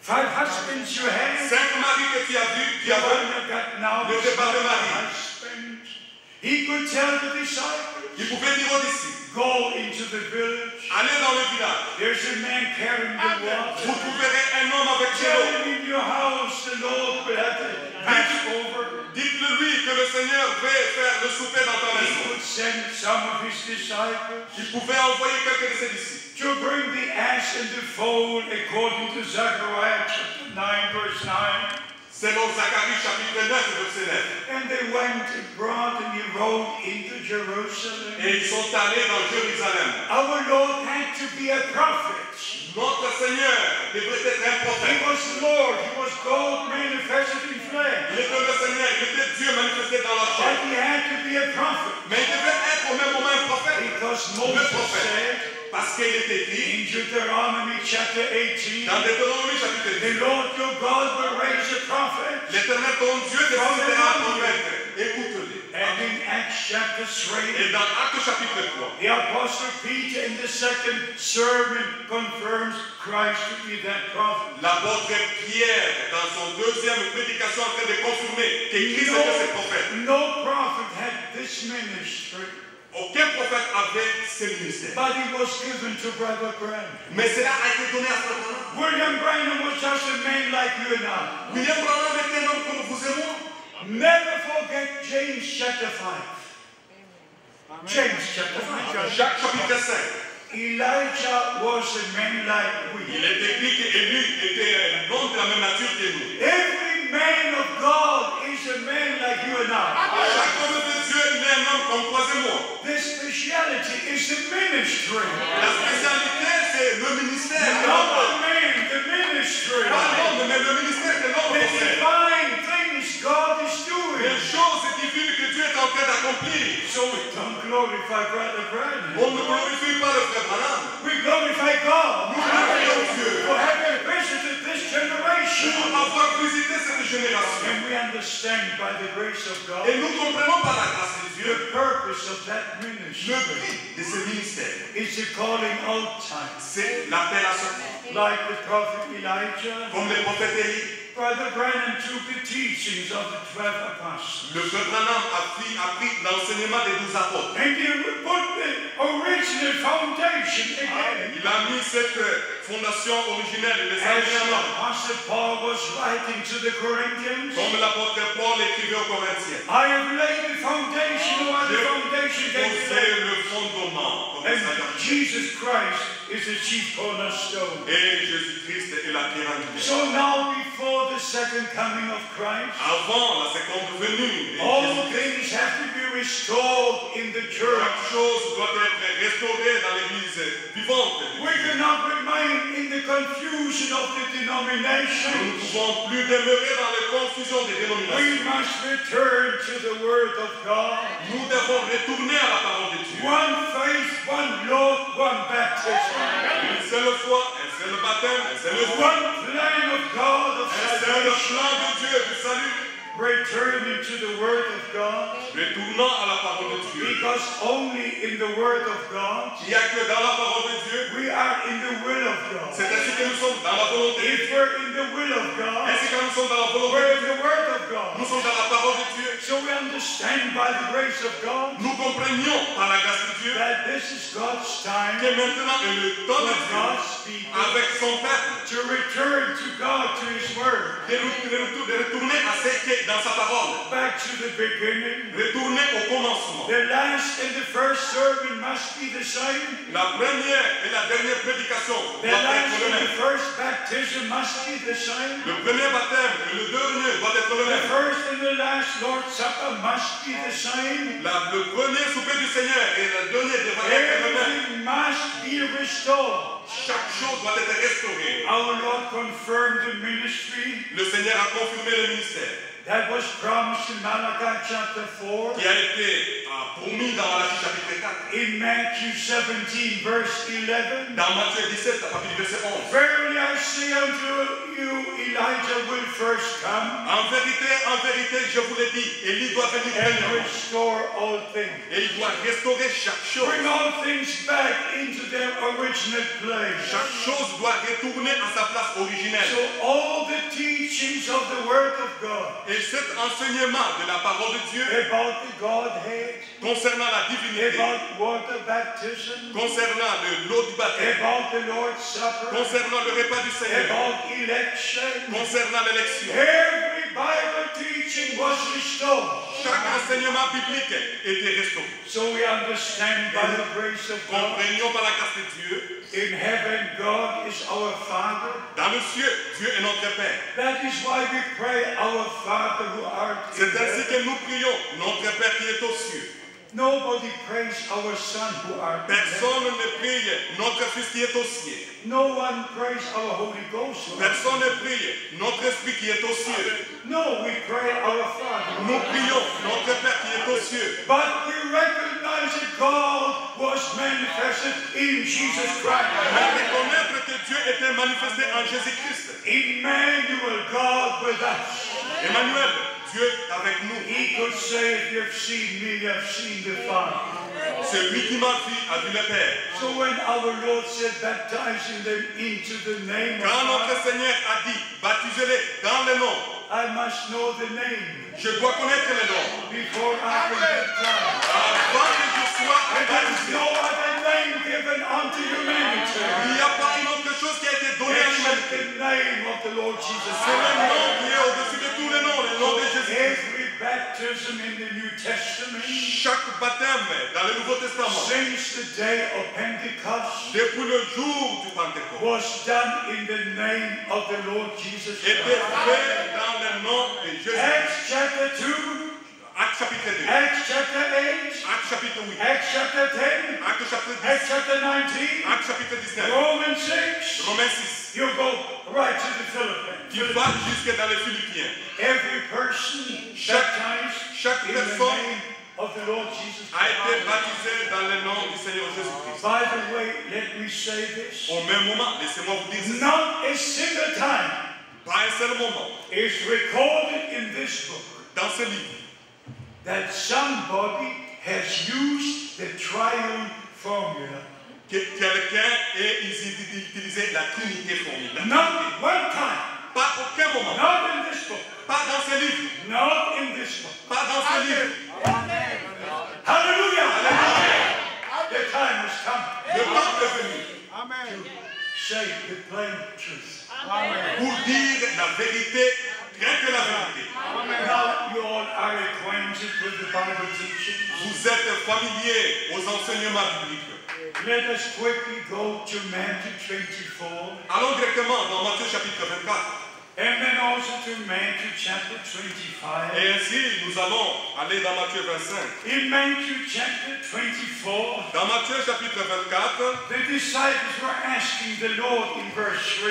5 husbands you had. 5 maris que tu as vus, tu The as one you got now Ne is t'es pas not de your mari. husband. He could tell the disciples, Il pouvait dire aux disciples, go into the village. allez dans le village. There's a man carrying the water. Vous trouverez un homme avec de Tell l'eau. him in your house the Lord will have to pass over. Dites-le lui que le Seigneur veut faire le souper dans ta He maison. would send some of his disciples Il pouvait envoyer quelques de ses disciples to bring the ass and the foal according to Zechariah chapter 9 verse 9. selon Zacharie chapitre 9 verset 9. And they went and brought and he rode into Jerusalem. Et ils sont allés dans Jérusalem. Our Lord had to be a prophet. Notre Seigneur devrait être un He prophète. was Lord. He was God manifested in flesh. Il était le Seigneur, il était Dieu manifesté dans la chair. But he had to be a prophet. Mais il devait être au même moment un prophète. Because Le Moses prophète. said Parce qu'il est écrit in Deuteronomy chapter 18, dans Deutéronomie chapitre the 10. Lord your God will raise a prophet. L'Éternel ton Dieu décidera un prophète. Écoute-le. And in Acts chapter 3, Et dans Actes chapitre 3, the Apostle Peter in the second sermon confirms Christ to be that prophet. l'apôtre Pierre, dans son deuxième prédication, en train de confirmer que Christ était ce prophète. No prophet had this ministry, Aucun prophète avait ce ministère. but it was given to Brother Branham. Mais cela a été donné à ce moment-là. William Branham was just a man like you and I. William Branham était un homme comme vous et moi. Never forget James chapter 5. James chapter 5. Jacques chapitre 5. Elijah was a man like we. Il est écrit qu'Élie était un homme de la même nature que nous. Every man of God is a man like you and I. Chaque homme de Dieu il est un homme comme toi et moi. The speciality is the ministry. La spécialité, c'est le ministère. Not the man, the ministry. Pas l'homme, mais le ministère que l'homme The possède. divine things God is doing. Les choses divines que Dieu est en train d'accomplir. So we don't glorify Brother Branham. On ne glorifie pas le frère Branham. We glorify God Nous glorifions Dieu. for having visited this generation. Pour avoir visité cette génération. And we understand by the grace of God Et nous comprenons par la grâce de Dieu the purpose of that ministry. le but de ce ministère. It's a calling out time. C'est l'appel à sortir. Like the prophet Elijah, Comme le prophète Élie, Brother Branham took the teachings of the 12 apostles. le frère Branham a pris l'enseignement des 12 apôtres. And he put the original foundation again. Il a mis cette fondation originelle, les As the enseignements, apostle Paul was writing to the Corinthians, comme l'apôtre Paul écrivait aux Corinthiens. I have laid the foundation while the foundation gave Posez le fondement, comme And ça dit. Jesus Christ is the chief cornerstone. Et Jésus-Christ est la pierre angulaire. So now before the second coming of Christ, Avant la seconde venue de all Jésus-Christ, things have to be restored in the church. chaque chose doit être restaurée dans l'Église vivante. We cannot remain in the confusion of the Nous ne denominations. pouvons plus demeurer dans les confusions des dénominations. We must return to the Word of God. Nous devons retourner à la parole de Dieu. One faith, one Lord, one baptism. Une seule foi, un seul baptême, un seul foi, One plan of God of un seul salvation. plan de Dieu du salut. Returning to the Word of God. Retournant à la parole de Dieu. Because only in the Word of God Il n'y a que dans la parole de Dieu, we are in the will of God. c'est ainsi que nous sommes dans la volonté de If Dieu. we're in the will of God, Ainsi que nous sommes dans la volonté we're de in Dieu, the Word of God. nous sommes dans la parole de Dieu. So we understand by the grace of God Nous comprenions par la grâce de Dieu that this is God's time que maintenant est le temps de for Dieu God's people avec son peuple to return to God, to His Word. de retourner à ce qui est dans sa parole. Back to the beginning. Retourner au commencement. The last and the first sermon must be the same. La première et la dernière prédication The doivent last être le and the même. first baptism must be the same. Le premier baptême et le dernier doivent être le The même. first and the last Lord's Supper must be the same. Le premier souper du Seigneur et le dernier devraient être le même. Everything must be restored. Chaque chose doit être restaurée. Our Lord confirmed the ministry Le Seigneur a confirmé le ministère that was promised in Malachi chapter 4. qui a été promis dans Malachie chapitre 4. In Matthew 17 verse 11. Dans Matthieu 17, à partir du verset 11. Verily I say unto you, Elijah will first come En vérité, je vous l'ai dit, Élie doit venir and premièrement. restore all things. Et il doit restaurer chaque chose. Bring all things back into their original place. Chaque chose doit retourner à sa place originelle. So all the teachings of the Word of God Et cet enseignement de la parole de Dieu about the Godhead, concernant la divinité, about water baptism, concernant l'eau du baptême, about the Lord's Supper, concernant le repas du Seigneur, about election. concernant l'élection. Every Bible teaching was restored. Chaque enseignement biblique était restauré. So we understand by the grace of God, Comprenons par la grâce de Dieu, in heaven God is our Father. dans le ciel, Dieu est notre Père. That is why we pray, our Father who art in C'est ainsi heaven. que nous prions, notre Père qui est aux cieux. Nobody prays our Son who art in heaven. Personne ne prie notre Fils qui est au ciel. No one prays our Holy Ghost who art in Personne ne prie notre Esprit qui est aux cieux. heaven. No, we pray our Father who Nous art in prions heaven. notre Père qui est aux cieux. But we recognize that God was manifested in Jesus Christ. Mais reconnaître que Dieu était manifesté en Jésus-Christ. Emmanuel, God with us. Emmanuel, Dieu est avec nous. He could say, if you've seen me, you've seen the Father. Celui qui m'a vu a vu le Père. So when our Lord said, baptizing them into the name of Quand notre God, Seigneur a dit, baptisez-les dans le nom, I must know the name je dois connaître le nom. before I can baptize. Avant que je sois And there is baptisé, no other name given unto il humanity n'y a pas une autre chose qui a été donnée à except l'humanité. the name of the Lord Jesus C'est le Christ. nom qui est au-dessus de tous les noms, le nom de Jésus. Every baptism in the New Testament, Chaque baptême dans le Nouveau Testament, since the day of Pentecost, depuis le jour du Pentecôte, was done in the name of the Lord Jesus était Christ. fait dans le nom de Jésus. Acts chapter 2, Acte chapitre 2, Acts chapter 8, Acte chapitre 8, Acts chapter 10, Acte chapitre 10, Acts chapter 19, Acte chapitre 19, Romans 6. Romains 6. You go right to the Philippines. Tu vas jusque dans les Philippiens. Every person baptized chaque in the personne name of the Lord Jesus a été Christ. baptisé dans le nom du Seigneur Jésus-Christ. By the way, let me say this. Au même moment, laissez-moi vous dire ceci. Not a single time Pas un seul moment is recorded in this book dans ce livre that somebody has used the triune formula. que quelqu'un ait utilisé la Trinité formule. Not one time. Pas aucun moment. Not in this book. Pas dans ce livre. Not in this book. Pas dans ce livre. Hallelujah. The time has come Le temps est venu to say the plain truth. pour dire la vérité, rien que la vérité. Now you all are acquainted with the Bible teachings. Vous êtes familiers aux enseignements bibliques. Let us quickly go to Matthew 24 Allons directement dans Matthieu chapitre 24. and then also to Matthew chapter 25. Et ainsi, nous allons aller dans Matthieu 25. In Matthew chapter 24, Dans Matthieu chapitre 24, the disciples were asking the Lord in verse 3,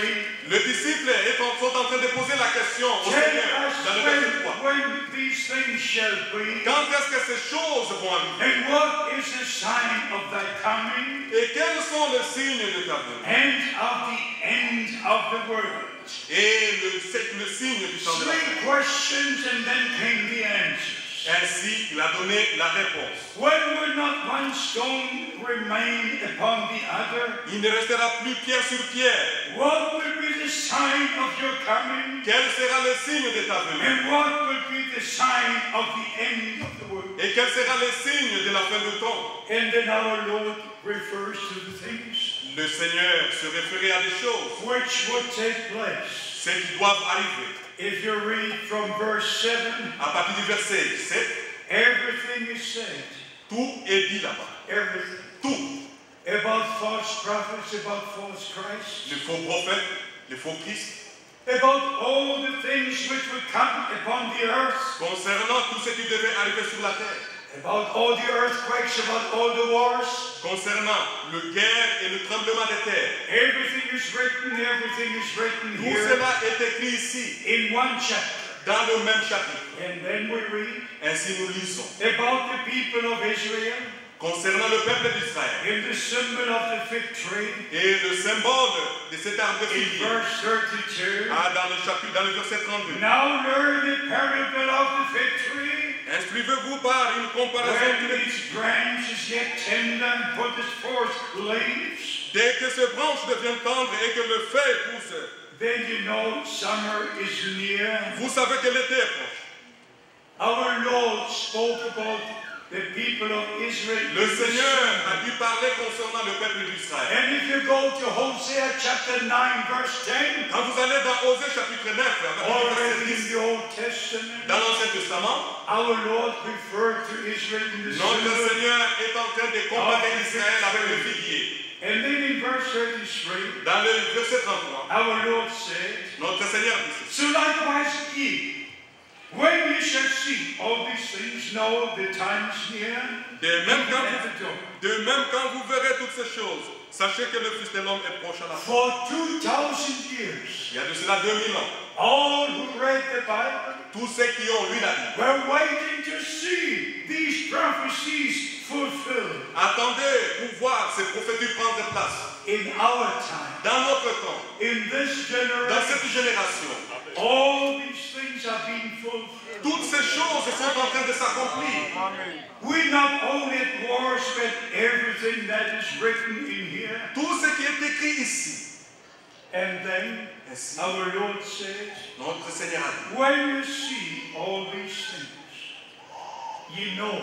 les disciples sont en train de poser la question au tell Seigneur us dans le verset 3. when these things shall be, Quand est-ce que ces choses vont arriver? and what is the sign of thy coming Et quels sont les signes de ta venue? and of the end of the world? Et c'est le signe du temps de la fin. Three questions and then came the answers. Ainsi, il a donné la réponse. When will not one stone remain upon the other? Il ne restera plus pierre sur pierre. What will be the sign of your coming? Quel sera le signe de ta venue? And what will be the sign of the end of the world? Et quel sera le signe de la fin du temps? And then our Lord refers to the things Le Seigneur se référait à des choses, which would take place. celles qui doivent arriver. If you read from verse 7, À partir du verset 7, everything is said. tout est dit là-bas. Everything. Tout. About false prophets, about false Christ, Les faux prophètes, les faux Christ, about all the things which would come upon the earth, concernant tout ce qui devait arriver sur la terre, about all the earthquakes, about all the wars. concernant le guerre et le tremblement de terre. Everything is written Tout here cela est écrit ici, in one chapter. dans le même chapitre. And then we read Ainsi nous lisons. about the people of Israel Concernant le peuple d'Israël in the symbol of the fig tree et le symbole de cet arbre de in figuier, verse 32. dans le chapitre, dans le verset 32. Now learn the parable of the fig tree. Instruisez-vous par une comparaison When its branch is yet tender and putteth forth leaves, dès que ces branches deviennent tendres et que le feuille pousse, then you know summer is near. vous savez que l'été est proche. Our Lord spoke about the people of Israel. Le Seigneur a dû parler concernant le peuple d'Israël. And if you go to Hosea chapter 9, verse 10, Quand vous allez dans Osée chapitre 9, verset already in 10, the Old Testament, dans l'Ancien Testament, our Lord referred to Israel in the notre similar. Seigneur est en train de comparer Israël avec le figuier. And then in verse 33, Dans le verset 33, our Lord said, notre Seigneur dit ceci. so likewise ye, when ye shall see all these things, know the time is near, De même, even at the door. quand vous verrez toutes ces choses, sachez que le Fils de l'homme est proche à la For porte. 2,000 years, Il y a de cela 2000 ans. all who read the Bible Tous ceux qui ont lu la Bible, were waiting to see these prophecies fulfilled attendez pour voir ces prophéties prendre place. in our time. Dans notre temps, In this dans cette generation, génération, all these things are being fulfilled. toutes ces choses sont en train de s'accomplir. We not only at wars, but everything that is written in here. Tout ce qui est écrit ici. And then Ainsi, our Lord said, notre Seigneur a dit, when you see all these things, you know,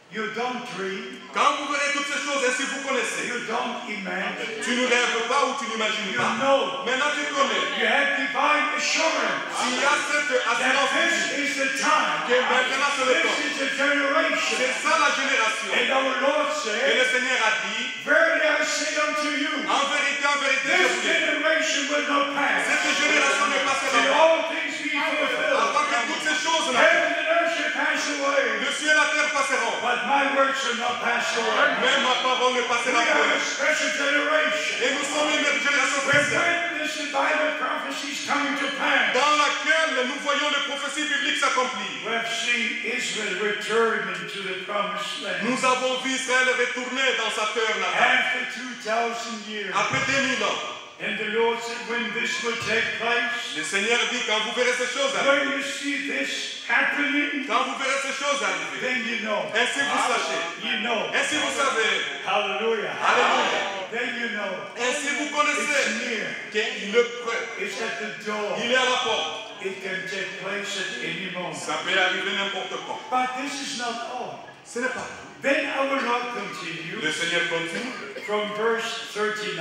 you don't dream, quand vous verrez toutes ces choses, ainsi vous connaissez. you don't imagine, Tu ne rêves pas ou tu n'imagines you pas. know, Maintenant tu connais. you have divine assurance S'il y a cette that assurance this divine, is the time, que maintenant c'est le this temps. is the generation. C'est ça la génération. And our Lord Et le said, Seigneur a dit, verily I say unto you, en vérité, je this vous dis, generation will not pass. cette génération ne passera Till pas. all things be fulfilled. Afin que toutes ces choses n'arrivent. Heaven and earth shall pass away, Le ciel et la terre passeront. but my word shall not pass away. Même ma parole ne We passera are a pas. special generation. Et nous sommes une génération We spéciale, witness the Bible prophecies coming to pass. dans laquelle nous voyons les prophéties bibliques s'accomplir. We have seen Israel return into the promised land. Nous avons vu Israël retourner dans sa terre natale. After 2,000 years. Après 2000 ans, And the Lord said, when this will take place, le Seigneur dit, quand vous verrez ces choses arriver, when you see this happening, quand vous verrez ces choses arriver, then you know. ainsi vous sachez, You know. ainsi vous savez, Hallelujah. alléluia, Then you know. ainsi vous It's connaissez near. qu'il est prêt, It's at the door. il est à la porte. It can take place at any moment. Ça peut arriver n'importe quand. But this is not all. Ce n'est pas tout. Then our Lord Le continues Seigneur continue, from verse 39,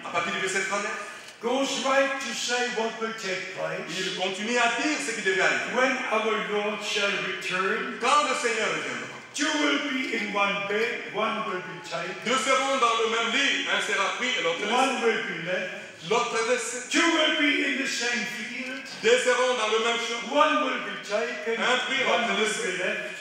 à partir du verset 39, goes right to say what will take place il continue à dire ce qui devait arriver. when our Lord shall return. Quand le Seigneur reviendra, Two will be in one bed, one will be taken, deux seront dans le même lit, un sera pris et l'autre laissé. one will be left. L'autre laissé. Two will be in the same field, Deux seront dans le même champ. one will be taken, Un pris, one l'autre will laissé. be left.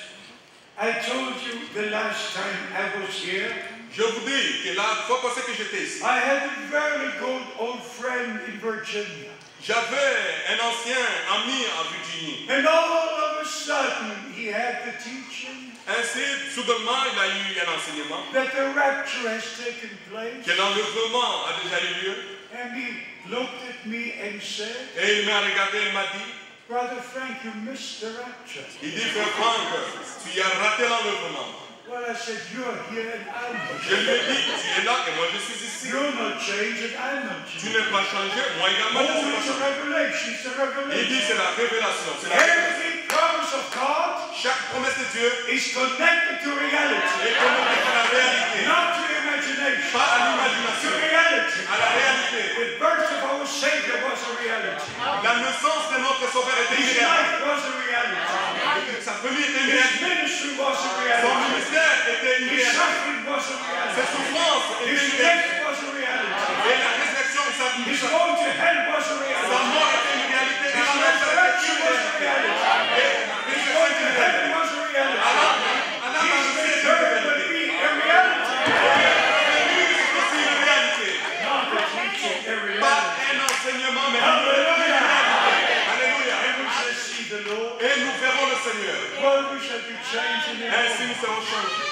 I told you the last time I was here, Je vous dis que la fois passée que j'étais ici, I had a very good old friend in Virginia. j'avais un ancien ami en Virginie. And all of a sudden, he had the teaching Ainsi, soudainement, il a eu un enseignement that the rapture has taken place. que l'enlèvement a déjà eu lieu. And he looked at me and said, Et il m'a regardé et il m'a dit, Brother Frank, you missed the rapture. il dit, frère Franck, tu as raté l'enlèvement. Well, I said, you're here and I'm Je here. lui ai dit, tu es là et moi je suis ici. You're not changed and I'm not Tu changed. n'es pas changé, moi également je Oh, suis pas it's a changé. revelation. It's a Il dit, revelation. c'est la révélation. C'est la révélation. Every promise of God Chaque promesse de Dieu is connected to reality. est connectée à la réalité, Not to imagination. pas à To l'imagination, reality. à la réalité. The birth of our Savior was a reality. La naissance de notre Sauveur était His une réalité. life was a reality. Sa famille était une His réalité. ministry was a Son reality. ministère était une His réalité. suffering was a Ses reality. souffrances étaient His une réalité. death was a reality. Et la résurrection de sa His sa going to hell was a reality. mort était une réalité. Et His la résurrection resurrection était was une a réalité. reality. Et la His résurrection going to était une réalité. heaven was a reality. Alors, His dans le ciel, return c'est will une be a reality. aussi une réalité. Not a teaching, a Pas reality. un enseignement, mais une réalité. Alléluia. And we shall see the Lord. Et nous verrons le Seigneur. Well, we shall be changed in Ainsi it. nous serons changés.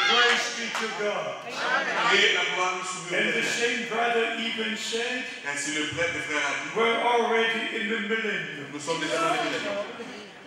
Praise be to God. Et la gloire nous And the souvient. same brother even said, Ainsi le prêtre des frères a dit, we're already in the millennium. nous sommes déjà dans les millénaires.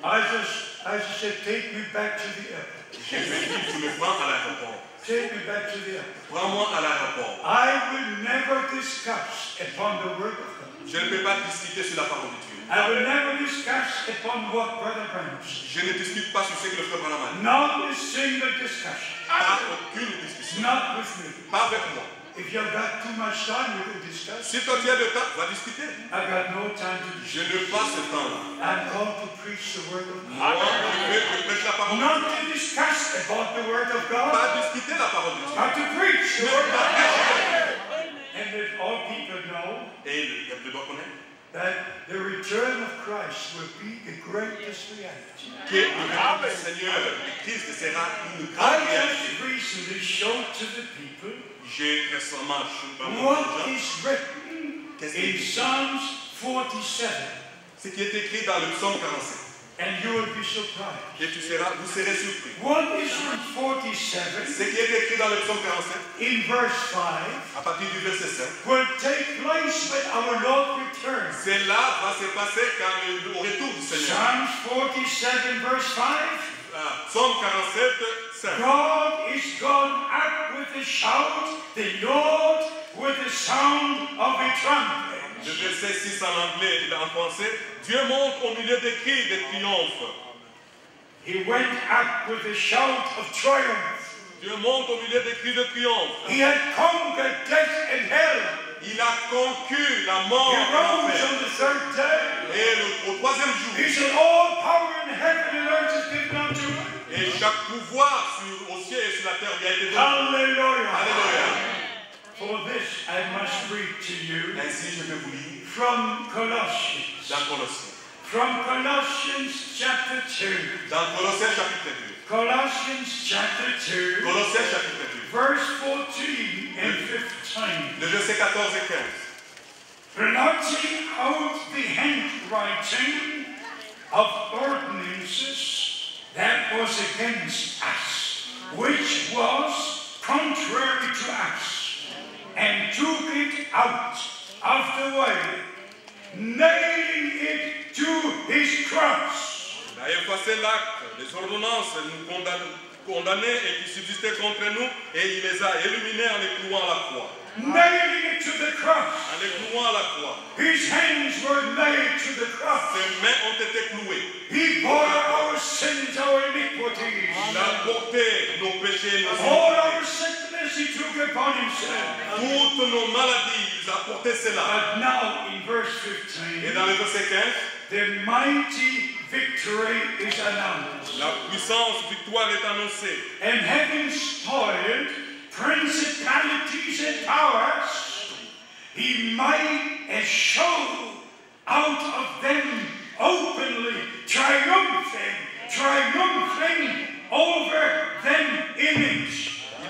I just said, take me back to the airport. Je lui ai dit, tu me prends à l'aéroport. Take me back to the airport. Prends-moi à l'aéroport. I will never discuss upon the word of God. Je ne peux pas discuter sur la parole de Dieu. I will never discuss upon what Brother Branham said. Je ne discute pas sur ce que le frère Branham a dit. Not a single discussion. Pas aucune discussion. Not with me. Pas avec moi. If you've got too much time, you can discuss. Si toi tu as le temps, va discuter. I've got no time to Je discuss. n'ai pas ce temps-là. I'm called to preach the word of God. Moi, je prêche la parole de Not Dieu. to discuss about the word of God, Pas discuter la parole de Dieu. but to preach the Mais word of pas God. prêcher. And if all people know Et le peuple doit connaître that the return of Christ will be the greatest reality. que le retour du Seigneur, le Christ, sera une I grande réalité. just recently showed to the people J'ai récemment montré aux what gens is written qu'est-ce qui est in écrit. Psalms 47, Ce qui est écrit dans le psaume 47. and you will be surprised. Et vous serez surpris. What is in 47 Ce qui est écrit dans le psaume 47, in verse 5 à partir du verset 5, will take place when our Lord returns. cela va se passer au retour du Seigneur. Psalms 47 verse 5. Psaume 47, 5. God is gone up with a shout, the Lord with the sound of a trumpet. Le verset 6 en anglais et en français. Dieu monte au milieu des cris de triomphe. He went up with a shout of triumph. Dieu monte au milieu des cris de triomphe. He had conquered death and hell. Il a conquis la mort He et rose l'enfer. on the third day. Et au troisième jour, He said, all power in heaven and earth is given unto him. et chaque pouvoir au ciel et sur la terre lui a été donné. Hallelujah. Alléluia. For this I must read to you Ainsi, je vais vous lire from Colossians. dans Colossiens. From Colossians chapter 2. Dans Colossiens chapitre 2. Colossians chapter 2. Colossiens chapitre 2. Verse 14 and 15. Le verset 14 et 15. Blotting out the handwriting of ordinances that was against us, which was contrary to us, and took it out of the way, nailing it to his cross. Il a effacé l'acte, les ordonnances nous condamnaient et qui subsistaient contre nous, et il les a éliminés en les clouant à la croix. Nailing it to the cross. En les clouant à la croix. His hands were nailed to the cross. Ses mains ont été clouées. He bore our sins, our iniquities. Il a porté nos péchés, nos All our iniquités. sickness he took upon himself. Toutes nos maladies, il a porté cela. But now in verse Et 15, dans le verset 15, the mighty victory is announced. la puissance victoire est annoncée. And having spoiled principalities and powers, he made a show out of them openly, triumphing over them in it.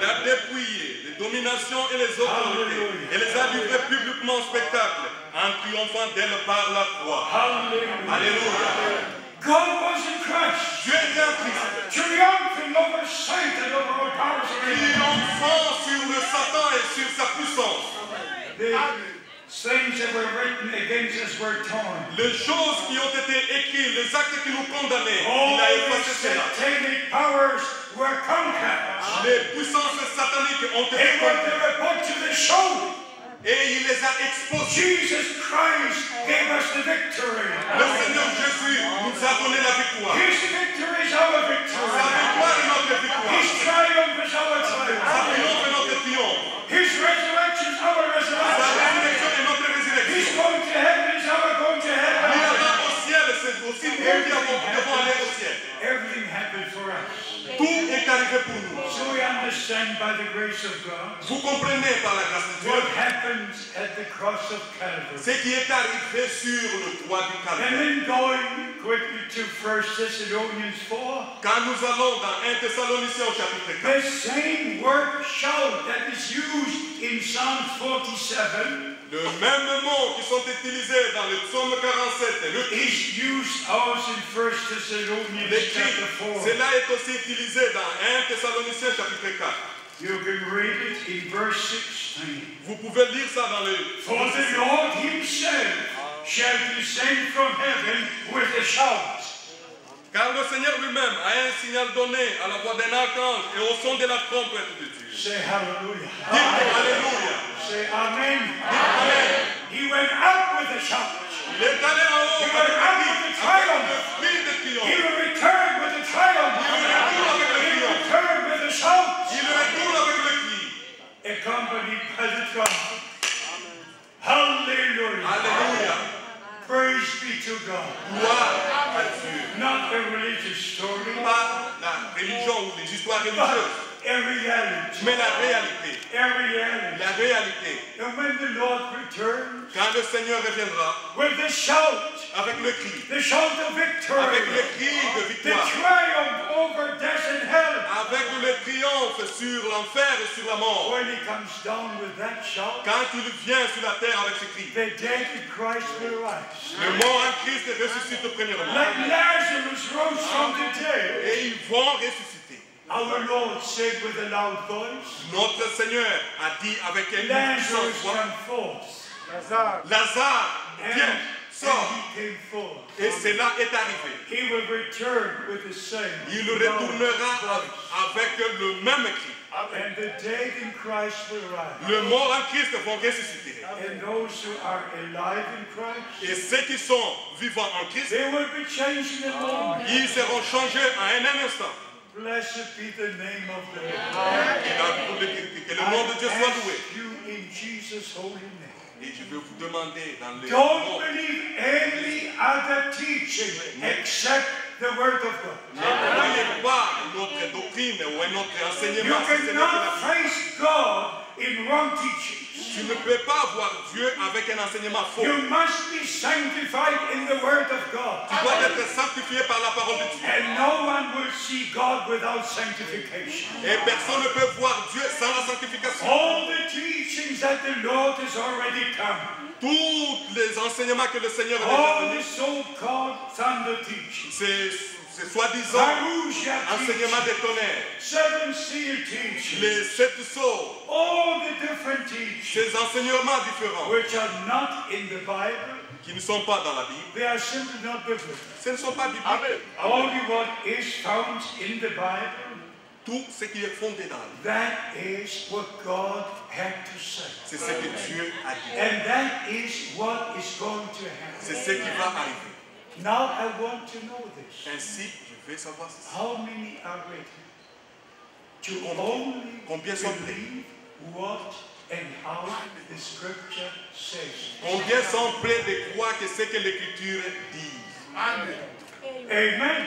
Il a dépouillé les dominations et les autorités et les a livrées publiquement au spectacle en triomphant d'elles par la croix. Hallelujah. Alléluia. God was in Christ, Dieu était en Christ, triumphing over Satan, over all powers of evil. triomphant sur le Satan et sur sa puissance. The things that were written against us were torn. Les choses qui ont été écrites, les actes qui nous condamnaient, All il a the effacé cela. satanic powers were conquered. Les puissances sataniques ont été They were conquérées put to the show. et il les a exposées. Jesus Christ gave us the victory. Le Seigneur Jésus nous a donné la victoire. His victory is our Sa victory. victoire est notre victoire. His triumph is our Sa triumph. triomphe est notre triomphe. His resurrection is our Sa resurrection. résurrection est notre His résurrection. going to heaven is our going to Il heaven. ira au ciel, c'est aussi nous qui devons aller au ciel. Everything happened for us. Tout est arrivé pour nous. So we understand by the grace of God Vous comprenez par la grâce de Dieu what happened at the cross of Calvary. ce qui est arrivé sur le croix du And Calvaire. then going quickly to 1 Thessalonians 4, Quand nous allons dans 1 Thessaloniciens au chapitre 4, the same word shout that is used in Psalm 47 le même mot qui sont utilisés dans le psaume 47, le cri, is used also in 1 Thessalonians le cri, chapter 4. cela est aussi utilisé dans 1 Thessaloniciens chapitre 4. You can read it in verse 16. Vous pouvez lire ça dans le For the Lord himself shall descend from heaven with a shout. Car le Seigneur lui-même a un signal donné à la voix d'un archange et au son de la trompette de Dieu. Say hallelujah. Dites Alléluia. Say amen. Amen. He went up with a shout. Il est allé en haut He avec went le up cri, with a avec triumph. le cri de He triomphe. will return with a triumph. Il retourne avec le He will triomphe. return with a shout. Il retourne avec le cri. Accompanied by the trumpet. Hallelujah. Alléluia. Praise be to God. Gloire à Dieu. Not a religious story, Pas la religion ou les histoires but religieuses, a reality. mais la réalité. A reality. La réalité. And when the Lord returns Quand le Seigneur reviendra with the shout, avec le cri, the shout of victory, avec le cri de the victoire, triumph over death and hell, avec le triomphe sur l'enfer et sur la mort, when he comes down with that shout, quand il vient sur la terre avec ce cri, the dead in Christ will rise. le mort en Christ ressuscite premièrement. Like Lazarus rose from the dead, Et ils vont ressusciter. our Lord said with a loud voice, Notre Seigneur a dit avec une puissante Lazarus voix, come forth. Lazare, viens, And sors. he came forth. Et cela est arrivé. He will return with the same Il loud retournera voice. avec le même cri. And the dead in Christ will rise. Le mort en Christ vont ressusciter. And those who are alive in Christ, Et ceux qui sont vivants en Christ, they will be changed in a moment. ils seront changés en un instant. Blessed be the name of the Lord. Que le nom de Dieu soit loué. ask you in Jesus' holy name. Et je vais vous demander dans le Don't nom. believe any other teaching except the Word of God. Ne croyez pas une autre doctrine ou un autre You enseignement. si ce n'est que la cannot Bible. face God in wrong teachings. Tu ne peux pas voir Dieu avec un enseignement faux. You must be sanctified in the Word of God. Tu dois être sanctifié par la parole de Dieu. And no one will see God without sanctification. Et personne ne peut voir Dieu sans la sanctification. All the teachings that the Lord has already come, Tous les enseignements que le Seigneur a all déjà the donnés, so-called thunder teachings, c'est soi-disant Parousia enseignement teachings, des tonnerres, seven seal teachings, les 7 sceaux, all the different teachings ces enseignements différents which are not in the Bible, qui ne sont pas dans la Bible, they are simply not biblical. ce ne sont pas bibliques. Only what is found in the Bible, Tout ce qui est fondé dans la Bible, that is what God had to say. c'est ce que Dieu a dit. And that is what is going to C'est happen. ce qui va arriver. Now I want to know this. Ainsi, je vais savoir ceci. How many are ready to Combien- only combien sont prêts? believe what and how the scripture says? Combien sont prêts de croire que ce que l'Écriture dit? Amen. Amen.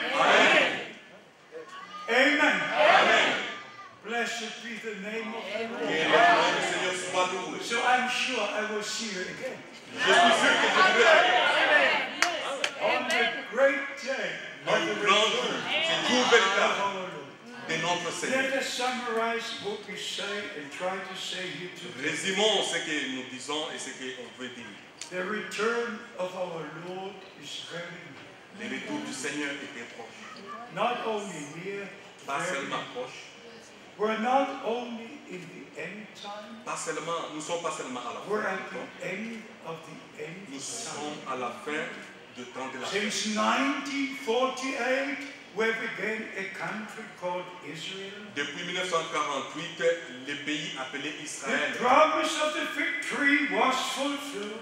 Amen. Blessed be the name of the Que Lord. le nom du Seigneur soit loué. So I'm sure I will see you again Je suis sûr que je vais on the great day dans of le the grand jour, return ce jour of véritable our Lord. de notre Seigneur. Let us summarize what we say and try to say here today. Résumons ce que nous disons et ce qu'on veut dire. The return of our Lord is very near. Le retour du Seigneur était proche. Not only near, Pas very seulement near. proche, We're not only in the end time, pas seulement, nous ne sommes pas seulement à la we're fin at du temps, the end of the end nous time. sommes à la fin du temps de la fin. Since 1948, we began a country called Israel. Depuis 1948, le pays appelé Israël The promise of the victory was fulfilled.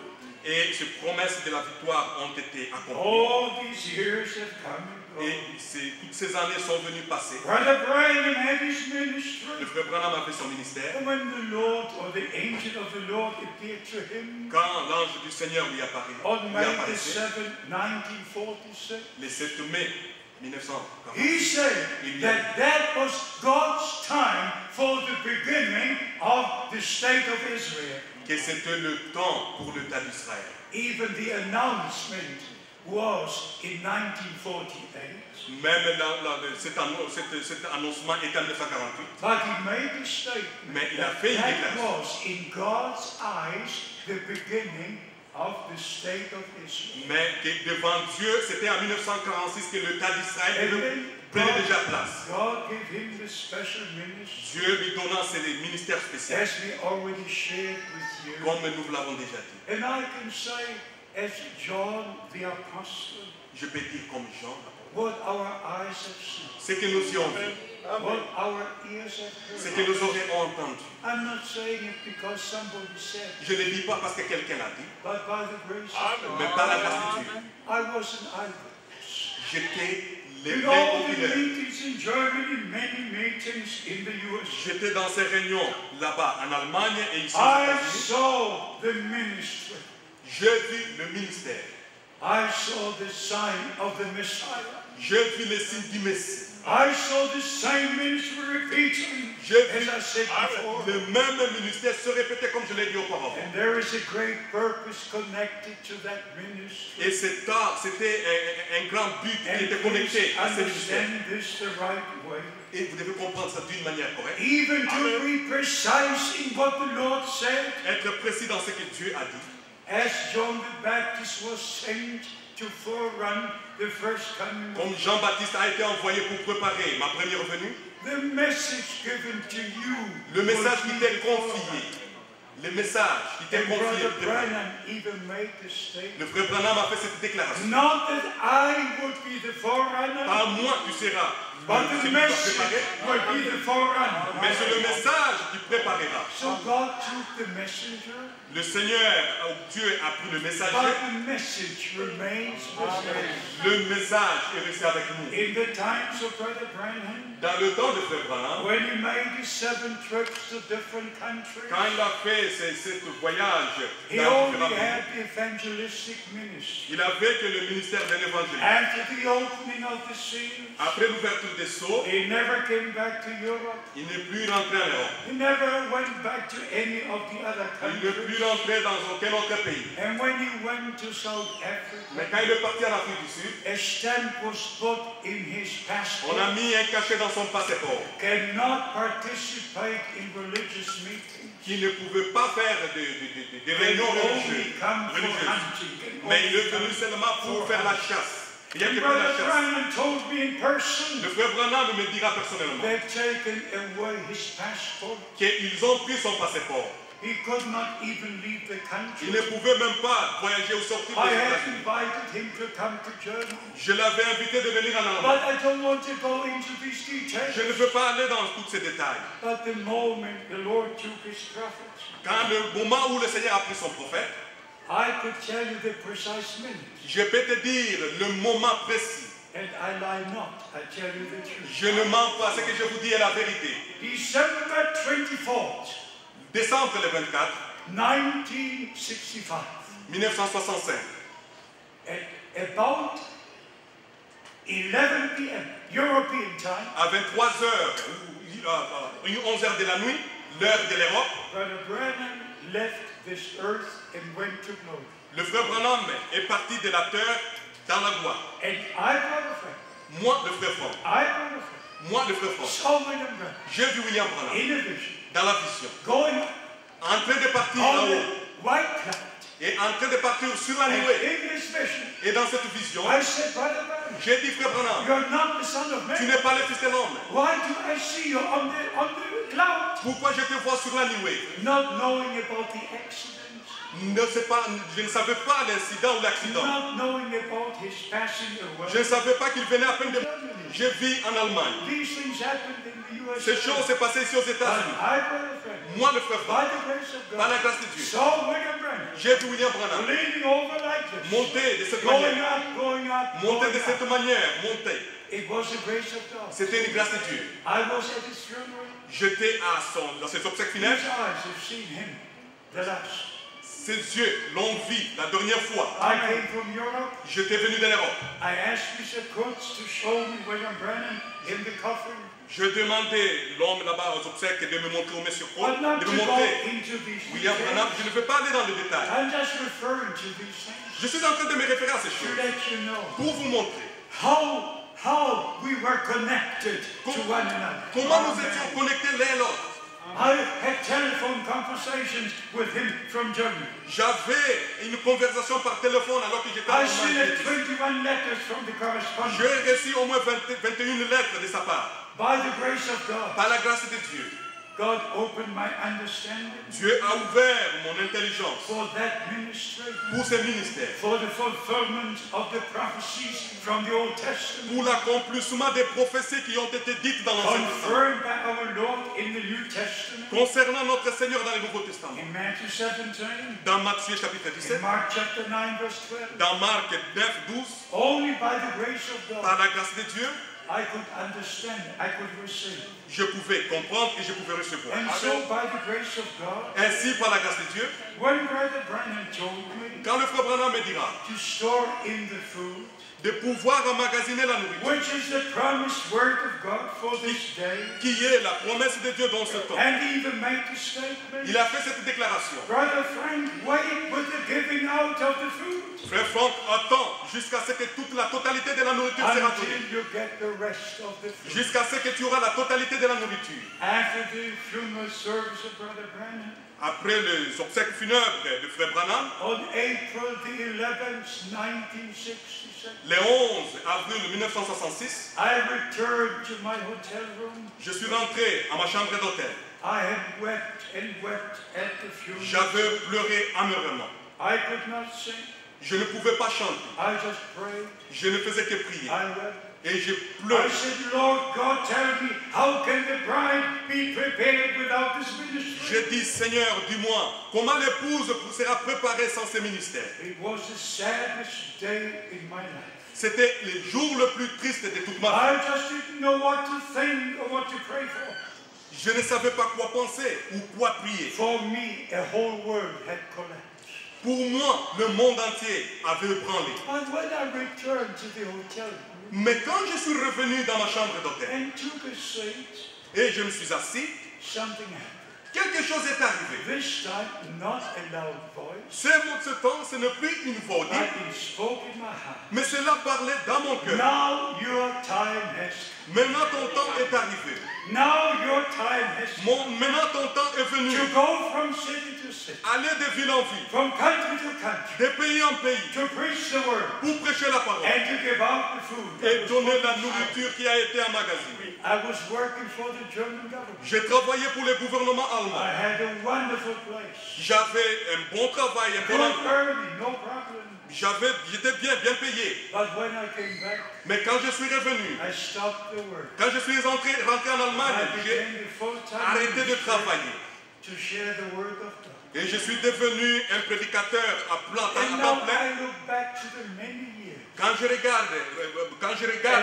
et ces promesses de la victoire ont été accomplies. All these years have come and Et gone. toutes ces années sont venues passer. Brother Branham had his ministry. Le frère Branham a fait son ministère. And when the Lord or the angel of the Lord appeared to him Quand l'ange du Seigneur lui on May the apparaissait, 7th, 1946, le 7 mai 1940, he said that that was God's time for the beginning of the state of Israel. que c'était le temps pour l'État d'Israël. Even the announcement was in 1948. Même cet annoncement était en 1948, But he made a statement mais il a that fait une that déclaration. was in God's eyes the beginning of the state of Israel. Mais que devant Dieu, c'était en 1946 que l'État d'Israël And then prenait déjà place. God gave him the special ministry, Dieu lui donnant ses ministères spéciaux, as we already shared with you. comme nous l'avons déjà dit. And I can say, as John the Apostle, Je peux dire comme Jean, what our eyes have seen. ce que nous y avons vu, what our ears have ce heard. que nos oreilles ont entendu. I'm not saying it because somebody said, Je ne le dis pas parce que quelqu'un l'a dit, but by the grace of mais God, par la grâce de Dieu. I was an eyewitness. J'étais In les all the oculaires. meetings in Germany, many meetings in the US, J'étais dans ces réunions là-bas en Allemagne et ici aux I États-Unis. saw the ministry. J'ai vu le ministère. I saw the sign of the Messiah. J'ai vu les signes du Messie. I saw the same ministry repeating, J'ai as vu I said before. le même ministère se répéter comme je l'ai dit auparavant. And there is a great purpose connected to that ministry. Et c'était un grand but qui And était please connecté à ce ministère. understand this the right way. Et vous devez comprendre ça d'une manière correcte. Even to be precise in what the Lord said, Être précis dans ce que Dieu a dit. as John the Baptist was sent to forerun the first coming Comme of Jean-Baptiste a été envoyé pour préparer ma première venue, the message given to you. le message qui will t'est be confié, le message qui t'est And confié, Brother Branham even made the statement. le frère Branham a fait cette déclaration. Not that I would be the forerunner, Pas moi tu seras but celui the qui va message préparer, would be the forerunner. mais c'est le message qui préparera. So God took the messenger, Le Seigneur, Dieu a pris le messager, but the message remains the same. le message est resté avec nous. In the times of Brother Branham, Dans le temps de frère Branham, when he made his 7 trips to different countries, quand il a fait ce voyage he dans only différents pays, had the evangelistic ministry. il avait que le ministère de l'évangile. After the opening of the seas, Après l'ouverture des sceaux, he never came back to Europe. il n'est plus rentré en Europe. He never went back to any of the other Il n'est plus countries. rentré dans aucun autre pays. And when he went to South Mais Africa, quand il est parti en Afrique du Sud, a stamp was put in his on a passport. mis un cachet dans son passeport Cannot participate in religious meetings. qui ne pouvait pas faire des Can réunions only religieuses. come for religieuses. hunting. Mais il est venu seulement pour faire la chasse. Il y a And que pour la Brother chasse. Branham told me in person, Le frère Branham me dira personnellement they've taken away his passport. qu'ils ont pris son passeport. He could not even leave the Il country. ne pouvait même pas voyager ou sortir I des had États-Unis. invited him to come to Germany. Je l'avais invité de venir en But Allemagne. I don't want to go into these Je ne details. peux pas aller dans tous ces détails. But the moment the Lord took his prophet, Quand le moment où le Seigneur a pris son prophète, I could tell you the precise minute. je peux te dire le moment précis. And I lie not, I tell you the truth. Je ne mens pas, ce que je vous dis est la vérité. December 24th, Décembre le 24, 1965, 1965, at about 11 p.m. European time, à 23h ou 11h de la nuit, l'heure de l'Europe, Brother Branham left this earth and went to glory. le frère Branham est parti de la terre dans la gloire. And I, Brother Frank, Moi, le frère Franck. I, Brother Frank, Moi, le frère Franck. saw William Branham J'ai vu William Branham in a vision, dans la vision, going up en train de partir en on haut the white cloud. et en train de partir sur la And nuée. in this vision, Et dans cette vision, I said, Brother Branham, j'ai dit, frère Branham, you're not the son of tu man. n'es pas le fils de l'homme. Why do I see you on the cloud? Pourquoi je te vois sur la nuée? Not knowing about the accidents, Je ne savais pas l'incident ou l'accident. not knowing about his passing away. Je ne savais pas qu'il venait à peine de... Je vis en Allemagne. These things happened in the USA. Ces choses s'est passées ici aux But États-Unis. I, Brother Frank, Moi, le frère by Franck, the grace of par la God, grâce de Dieu, saw William Branham j'ai vu William Branham leaning over like this, monter de cette going manière. up, going up, Monter de going cette up. manière, monter. It was the grace of God. C'était une grâce de Dieu. I was at his funeral. J'étais dans ses obsèques His funèbres. eyes have seen him the last. Ses yeux l'ont vu la dernière fois. I came from Europe. J'étais venu de l'Europe. I asked Mr. Kurtz to show me William Branham in the coffin. Je demandais l'homme là-bas aux obsèques de me montrer au monsieur Paul, But not de to me go montrer into these William Branham. details. Je ne veux pas aller dans les détails. I'm just referring to these things Je suis en train de me référer à ces to choses let you know pour vous montrer how we were connected to one another. comment nous étions connectés l'un à l'autre. I had telephone conversations with him from Germany. J'avais une conversation par téléphone alors que j'étais en I sent Allemagne. 21 letters from the correspondent. J'ai reçu au moins 21 lettres de sa part. By the grace of God, Par la grâce de Dieu, God opened my understanding Dieu a ouvert mon intelligence for that ministry, pour ce ministère, for the fulfillment of the prophecies from the Old Testament, pour l'accomplissement des prophéties qui ont été dites dans l'Ancien Testament, confirmed by our Lord in the New Testament, concernant notre Seigneur dans le Nouveau Testament. in Matthew 17, Dans Matthieu chapitre in 17, Mark chapter 9, verse 12. dans Marc 9, 12, Only by the grace of par God la grâce de Dieu, I could understand, I could receive. je pouvais comprendre et je pouvais recevoir. And so by the grace of God, Ainsi, par la grâce de Dieu, when Brother Branham told me quand le frère Branham me dira to store in the food, de pouvoir emmagasiner la nourriture, which is the promised word of God for this day, qui est la promesse de Dieu dans ce temps, and he even made the statement, il a fait cette déclaration. Brother Frank, wait with the giving out of the food Frère Franck, attends jusqu'à ce que toute la totalité de la nourriture sera donnée. until you get the rest of the food. Jusqu'à ce que tu auras la totalité de la nourriture. After the funeral service of Brother Branham, Après les obsèques funèbres de frère Branham, on April the 11th, 1966, le 11 avril 1966, I returned to my hotel room. je suis rentré à ma chambre d'hôtel. I had wept and wept at the funeral. J'avais pleuré amèrement. I could not sing. Je ne pouvais pas chanter. I just prayed. Je ne faisais que prier. I wept. Et je I pleurais. said, Lord God, tell me, how can the bride be prepared without this ministry? Je dis, Seigneur, dis-moi, comment l'épouse sera préparée sans ce ministère? It was the saddest day in my life. C'était le jour le plus triste de toute ma vie. I just didn't know what to think or what to pray for. Je ne savais pas quoi penser ou quoi prier. For me, a whole world had collapsed. Pour moi, le monde entier avait ébranlé. But when I returned to the hotel room Mais quand je suis revenu dans ma chambre d'hôtel and took a seat, et je me suis assis, something happened. quelque chose est arrivé. This time, not a loud voice, Ce temps, ce n'est plus une voix but audible, it spoke in my heart. mais cela parlait dans mon cœur. Now your time has come. Maintenant ton temps est arrivé. Now your time has come. Maintenant ton temps est venu. To go from city to city, Aller de ville en ville, from country to country, de pays en pays, to preach the word pour prêcher la parole and to give out the food. et donner la nourriture qui a été emmagasinée. I was working for the German government. J'ai travaillé pour le gouvernement allemand. I had a wonderful place. J'avais un bon travail, un bon Good emploi. early, no problem. J'étais bien payé. But when I came back, Mais quand je suis revenu, I stopped the work. quand je suis rentré en Allemagne, I j'ai began the full-time arrêté de ministry travailler. to share the word of God. Et je suis devenu un prédicateur à And temps now plein. I look back to the many years. Quand je regarde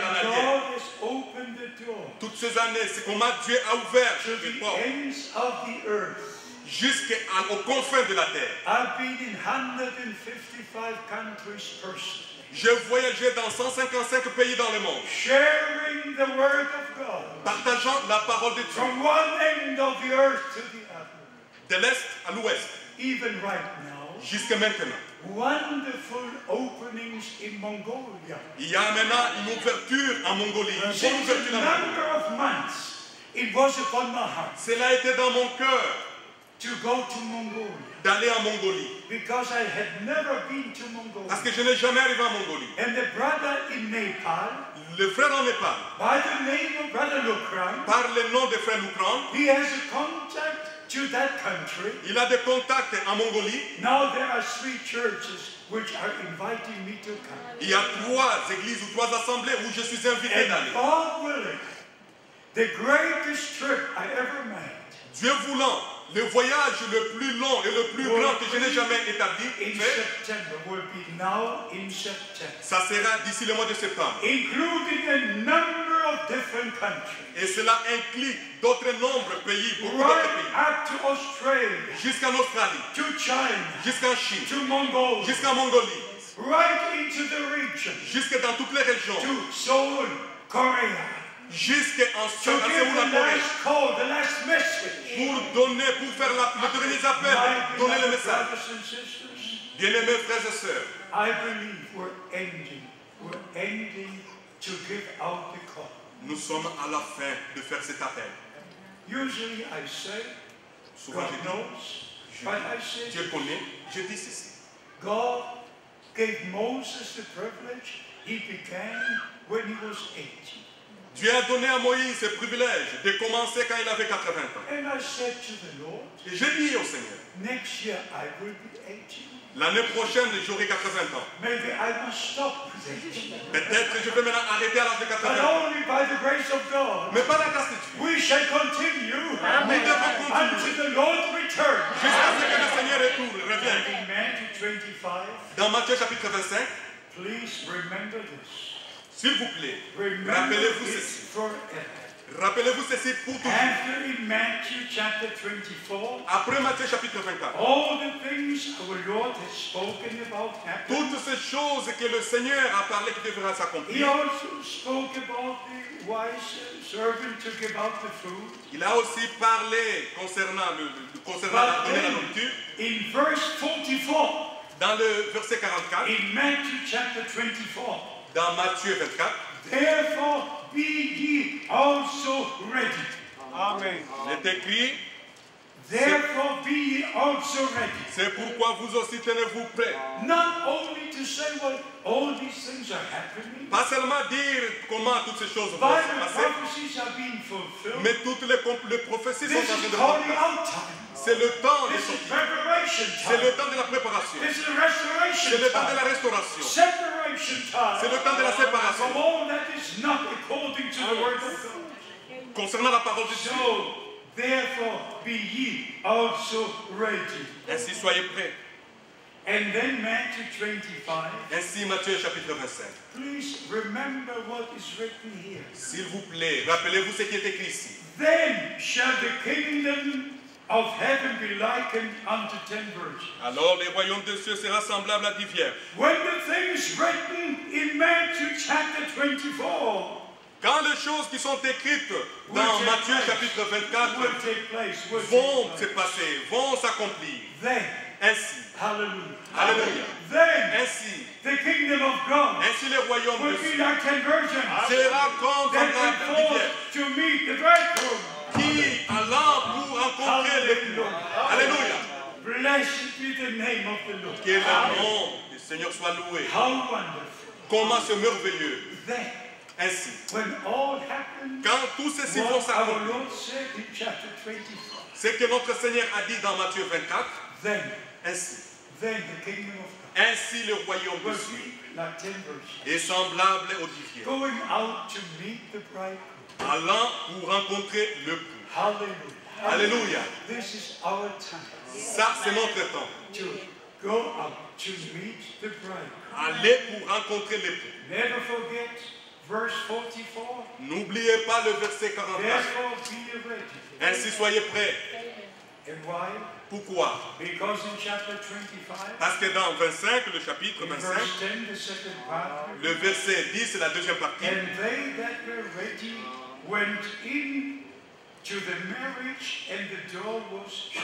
en And arrière, God has opened the door toutes ces années, c'est comment Dieu a ouvert to les the portes ends of the earth. jusqu'aux confins de la terre. I've been in 155 countries personally, J'ai voyagé dans 155 pays dans le monde, sharing the word of God partageant la parole de Dieu, from one end of the earth to the other. de l'Est à l'Ouest, Even right now, jusqu'à maintenant. wonderful openings in Mongolia. Il y a maintenant une ouverture en Mongolie, une bonne Since ouverture a en Mongolie. number of months, it was upon my heart Cela était dans mon cœur to go to Mongolia d'aller en Mongolie, because I had never been to parce Mongolia. que je n'ai jamais arrivé en Mongolie. And the brother in Nepal, Le frère en Népal, by the name of Brother Lukran, par le nom de frère Lukran, he has a contact to that country. il a des contacts en Mongolie. Now there are 3 churches which are inviting me to come. Il y a 3 églises ou 3 assemblées où je suis invité And d'aller. God willing, the greatest trip I ever made Dieu voulant, le voyage le plus long et le plus grand que je n'ai jamais établi, in fait, September will be now in September, ça sera d'ici le mois de septembre. including a number of different countries, Et cela inclut d'autres nombres pays, beaucoup d'autres right pays, up to Australia, jusqu'en Australie, to China, jusqu'en Chine, to Mongolia, jusqu'en Mongolie, right into the region, jusque dans toutes les régions, to Seoul, Korea, jusqu'en to Seoul, give la the Corée, last call, the last message. pour faire le dernier appel, My donner le beloved message. brothers and sisters, Bien-aimés frères et sœurs, I believe we're ending to give out the call. nous sommes à la fin de faire cet appel. Usually I say, Souvent God je dis, knows, but I say, Dieu connaît, je dis ceci. God gave Moses the privilege. He began when he was 18. Dieu a donné à Moïse ce privilège de commencer quand il avait 80 ans. And I said to the Lord, Et j'ai dit au Seigneur, next year I will be 80. l'année prochaine, j'aurai 80 ans. Maybe I must stop with 80. Peut-être que je vais maintenant arrêter à l'âge de But 80 ans. only by the grace of God. Mais pas la grâce de Dieu. We shall continue Nous devons continuer until the Lord returns. jusqu'à ce que le Seigneur revienne. In Matthew 25, Dans Matthieu chapitre 25, please remember this. s'il vous plaît, Remember rappelez-vous it ceci. forever. Rappelez-vous ceci pour toujours. After in Matthew chapter 24, Après Matthieu chapitre 24, all the things our Lord has spoken about happened. toutes ces choses que le Seigneur a parlé qui devraient He s'accomplir, also spoke about the wise servant to give out the food. il a aussi parlé concernant la But donner la then, nourriture. in verse 44, Dans le verset 44, in Matthew chapter 24, dans Matthieu 24, therefore be ye also ready. Amen. il est écrit, Therefore be ye also ready. c'est pourquoi vous aussi tenez-vous prêts. Not only to say, well, all these things are happening, Pas seulement dire comment toutes ces choses vont Bible se passer, prophecies are being fulfilled. mais toutes les prophéties sont This en train is de calling prendre. out time. C'est le temps de This is sortir. preparation C'est le time. temps de la préparation. This is restoration C'est le temps de la time. restauration. Separation time. C'est le temps de la séparation. From all that is not according to the word of God. Concernant la parole de Dieu, So, therefore be ye also ready. ainsi soyez prêts. And then Matthew 25. Ainsi Matthieu chapitre 25. Please remember what is written here. S'il vous plaît, rappelez-vous ce qui est écrit ici. Then shall the kingdom of heaven be likened unto 10 virgins. Alors le royaume de Dieu sera semblable à 10 vierges. When the things written in Matthew chapter 24 Quand les choses qui sont écrites dans Matthieu chapitre 24 will take place, vont se passer, vont s'accomplir, then, ainsi, hallelujah, alléluia, then ainsi, the kingdom of God ainsi le royaume will de be Dieu like 10 virgins sera comme that semblable à 10 went vierges forth to meet the bridegroom. qui, allant pour rencontrer l'époux. Alléluia. Blessed be the name of the Lord. Que le nom du Seigneur soit loué. How wonderful. Comment c'est merveilleux. Then, Ainsi, when all happened, quand tout ceci va what our s'accomplir, Lord said in chapter 24, ce que notre Seigneur a dit dans Matthieu 24, then ainsi, the kingdom of God ainsi le royaume de will Dieu be like 10 virgins est semblable aux 10 vierges, going out to meet the bridegroom. allant pour rencontrer l'époux. Hallelujah. Alléluia. This is our time Ça, c'est notre temps. to go out to meet the bridegroom. Aller pour rencontrer l'époux. Never forget verse 44. N'oubliez pas le verset 44. Therefore be ready. Ainsi, soyez prêts. And why? Pourquoi? Because in chapter 25, Parce que dans 25, le chapitre in 25, verse 10, the second part, le verset 10, c'est la deuxième partie. and they that were ready went in to the marriage, and the door was shut.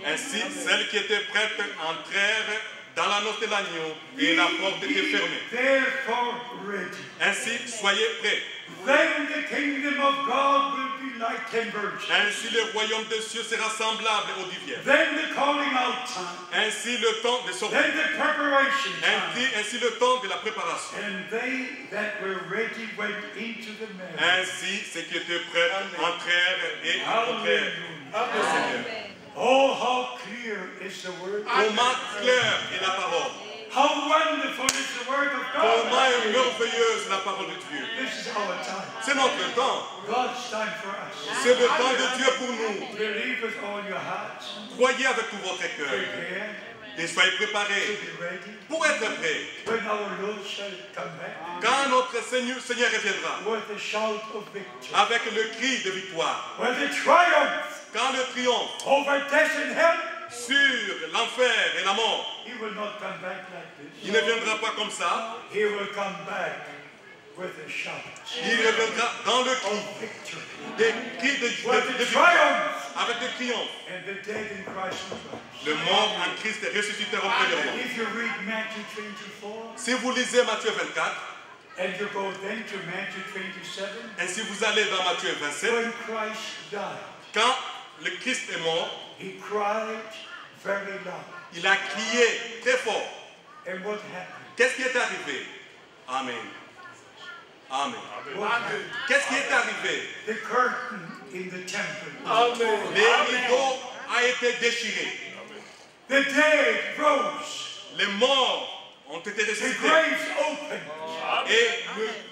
Ainsi, celles qui étaient prêtes entrèrent dans la noce de l'agneau et la porte était fermée. Therefore ready. Ainsi, soyez prêts. Then the kingdom of God will be like 10 virgins. Ainsi, le royaume des cieux sera semblable aux 10 vierges. Then the calling out time. Ainsi, le temps de sortir. Then the preparation time. Ainsi, le temps de la préparation. And they that were ready went into the marriage. Ainsi, ceux qui étaient prêts entrèrent et rencontrèrent le Seigneur. Oh, how clear is the word. Comment claire est la parole. How wonderful is the word of Comment God. est merveilleuse la parole de Dieu. This is our time. C'est notre temps. God's time for us. C'est le temps de Dieu pour nous. Believe with all your heart. Croyez avec tout votre cœur Prepare et soyez to préparés be ready. pour être prêts. When our Lord shall come back Quand notre Seigneur reviendra with a shout of victory. avec le cri de victoire, With a triumph quand le triomphe over death and hell. sur l'enfer et la mort, He will not come back like il this. ne viendra pas comme ça, He will come back with a shout il reviendra dans le cri, of victory. des cris de With a victoire, triumph. avec le triomphe. And the dead in Christ will rise. Le mort en Christ ressuscitera auprès de moi. If you read Matthew 24, Si vous lisez Matthieu 24, and you go then to Matthew 27, et si vous allez dans Matthieu 27, when Christ died, quand le Christ est mort, he cried very loud. il a crié très fort. And what happened? Qu'est-ce qui est arrivé? Amen. Amen. What happened? Qu'est-ce qui est arrivé? The curtain in the temple. Les rideaux a été déchiré. The dead rose. Les morts ont été The ressuscités. graves opened. Et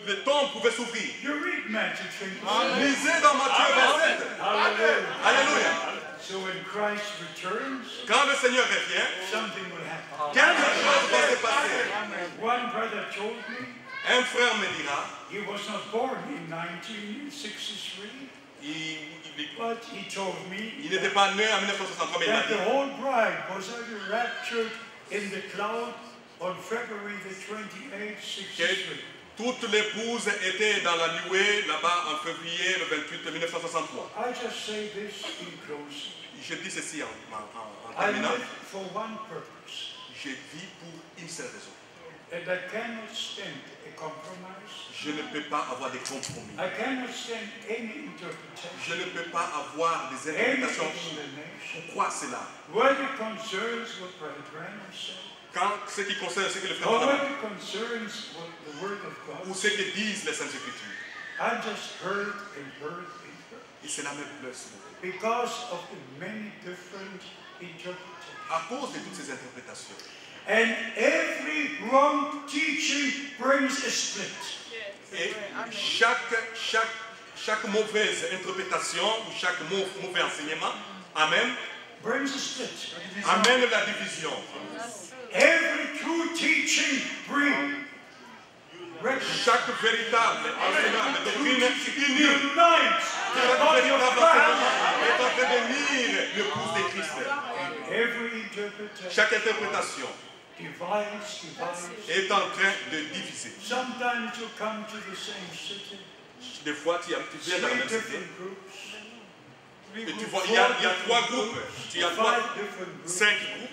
le tombe pouvait s'ouvrir. You read Matthew 27. Lisez dans Matthieu 27. Hallelujah. Alléluia. So when Christ returns, Quand le Seigneur revient, something will happen. quelque chose va se passer. One brother told me Un frère me dira, he was not born in 1963, but he told me il n'était pas né en 1963, mais il m'a that dit the whole bride was raptured in the cloud on February the 28th, que 63. toute l'épouse était dans la nuée là-bas en février le 28 1963. I just say this in closing. Je dis ceci en I terminant. live for one purpose, Je vis pour une seule raison. and I cannot stand a compromise. Je ne peux pas avoir des compromis. I cannot stand any Je interpretation, ne peux pas avoir des any interprétations. explanation. Pourquoi cela? Whether it concerns what Brother Branham said, Quand ce qui concerne ce que le frère or Branham whether it concerns what the Word of ou God, ce que disent les Saintes Écritures. I just heard and heard and heard. Et cela me blesse beaucoup. Because of the many different interpretations. À cause de toutes ces interprétations. And every wrong teaching brings a split. Et chaque mauvaise interprétation ou chaque mauvais enseignement, amen, Brings a split. amène la division. Every true teaching brings Chaque véritable enseignement de doctrine unie. unites the Chaque body of véritable Christ. enseignement est en train d'unir l'épouse de Christ. Every interpretation Chaque interprétation divides. est en train de diviser. Sometimes you come to the same city, Des fois, tu viens dans la three même cité different groups, et tu vois, il y a trois groupes. Tu as five different groups. 5 groupes.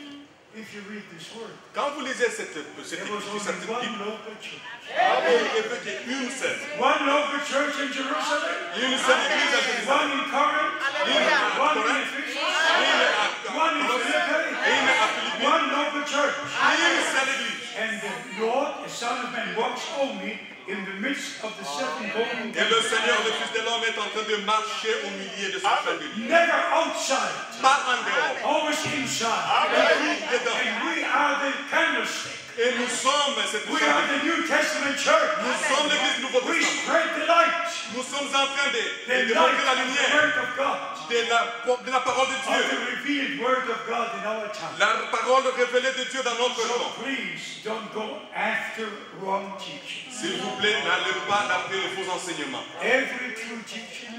If you read this word, Quand vous lisez cette there was only Bible, one local church. il veut qu'il y ait une seule. One local church in Jerusalem, Une seule église à Jérusalem. one in Corinth, Une à one in Corinthe, Ephesus, une à one in Colosse, Philippi, une à Philippe. one local church. Une seule église. And the Lord, the Son of Man, walks only in the midst of the seven golden Et le gates. Seigneur, le Fils de l'homme, est en train de marcher au milieu de cette famille. Never outside, Pas en dehors. always inside. Oui, dedans. And we are the candlestick. Et nous sommes cette We are famille. the New Testament church. Nous sommes l'église du Nouveau We Testament. spread the light, Nous sommes en train de the montrer la light of the lumière Word of God, de la parole de of Dieu. the revealed Word of God in our time. La parole révélée de Dieu dans notre So temps. please don't go after wrong teaching. S'il vous plaît, n'allez pas d'après les faux enseignements. Every true teaching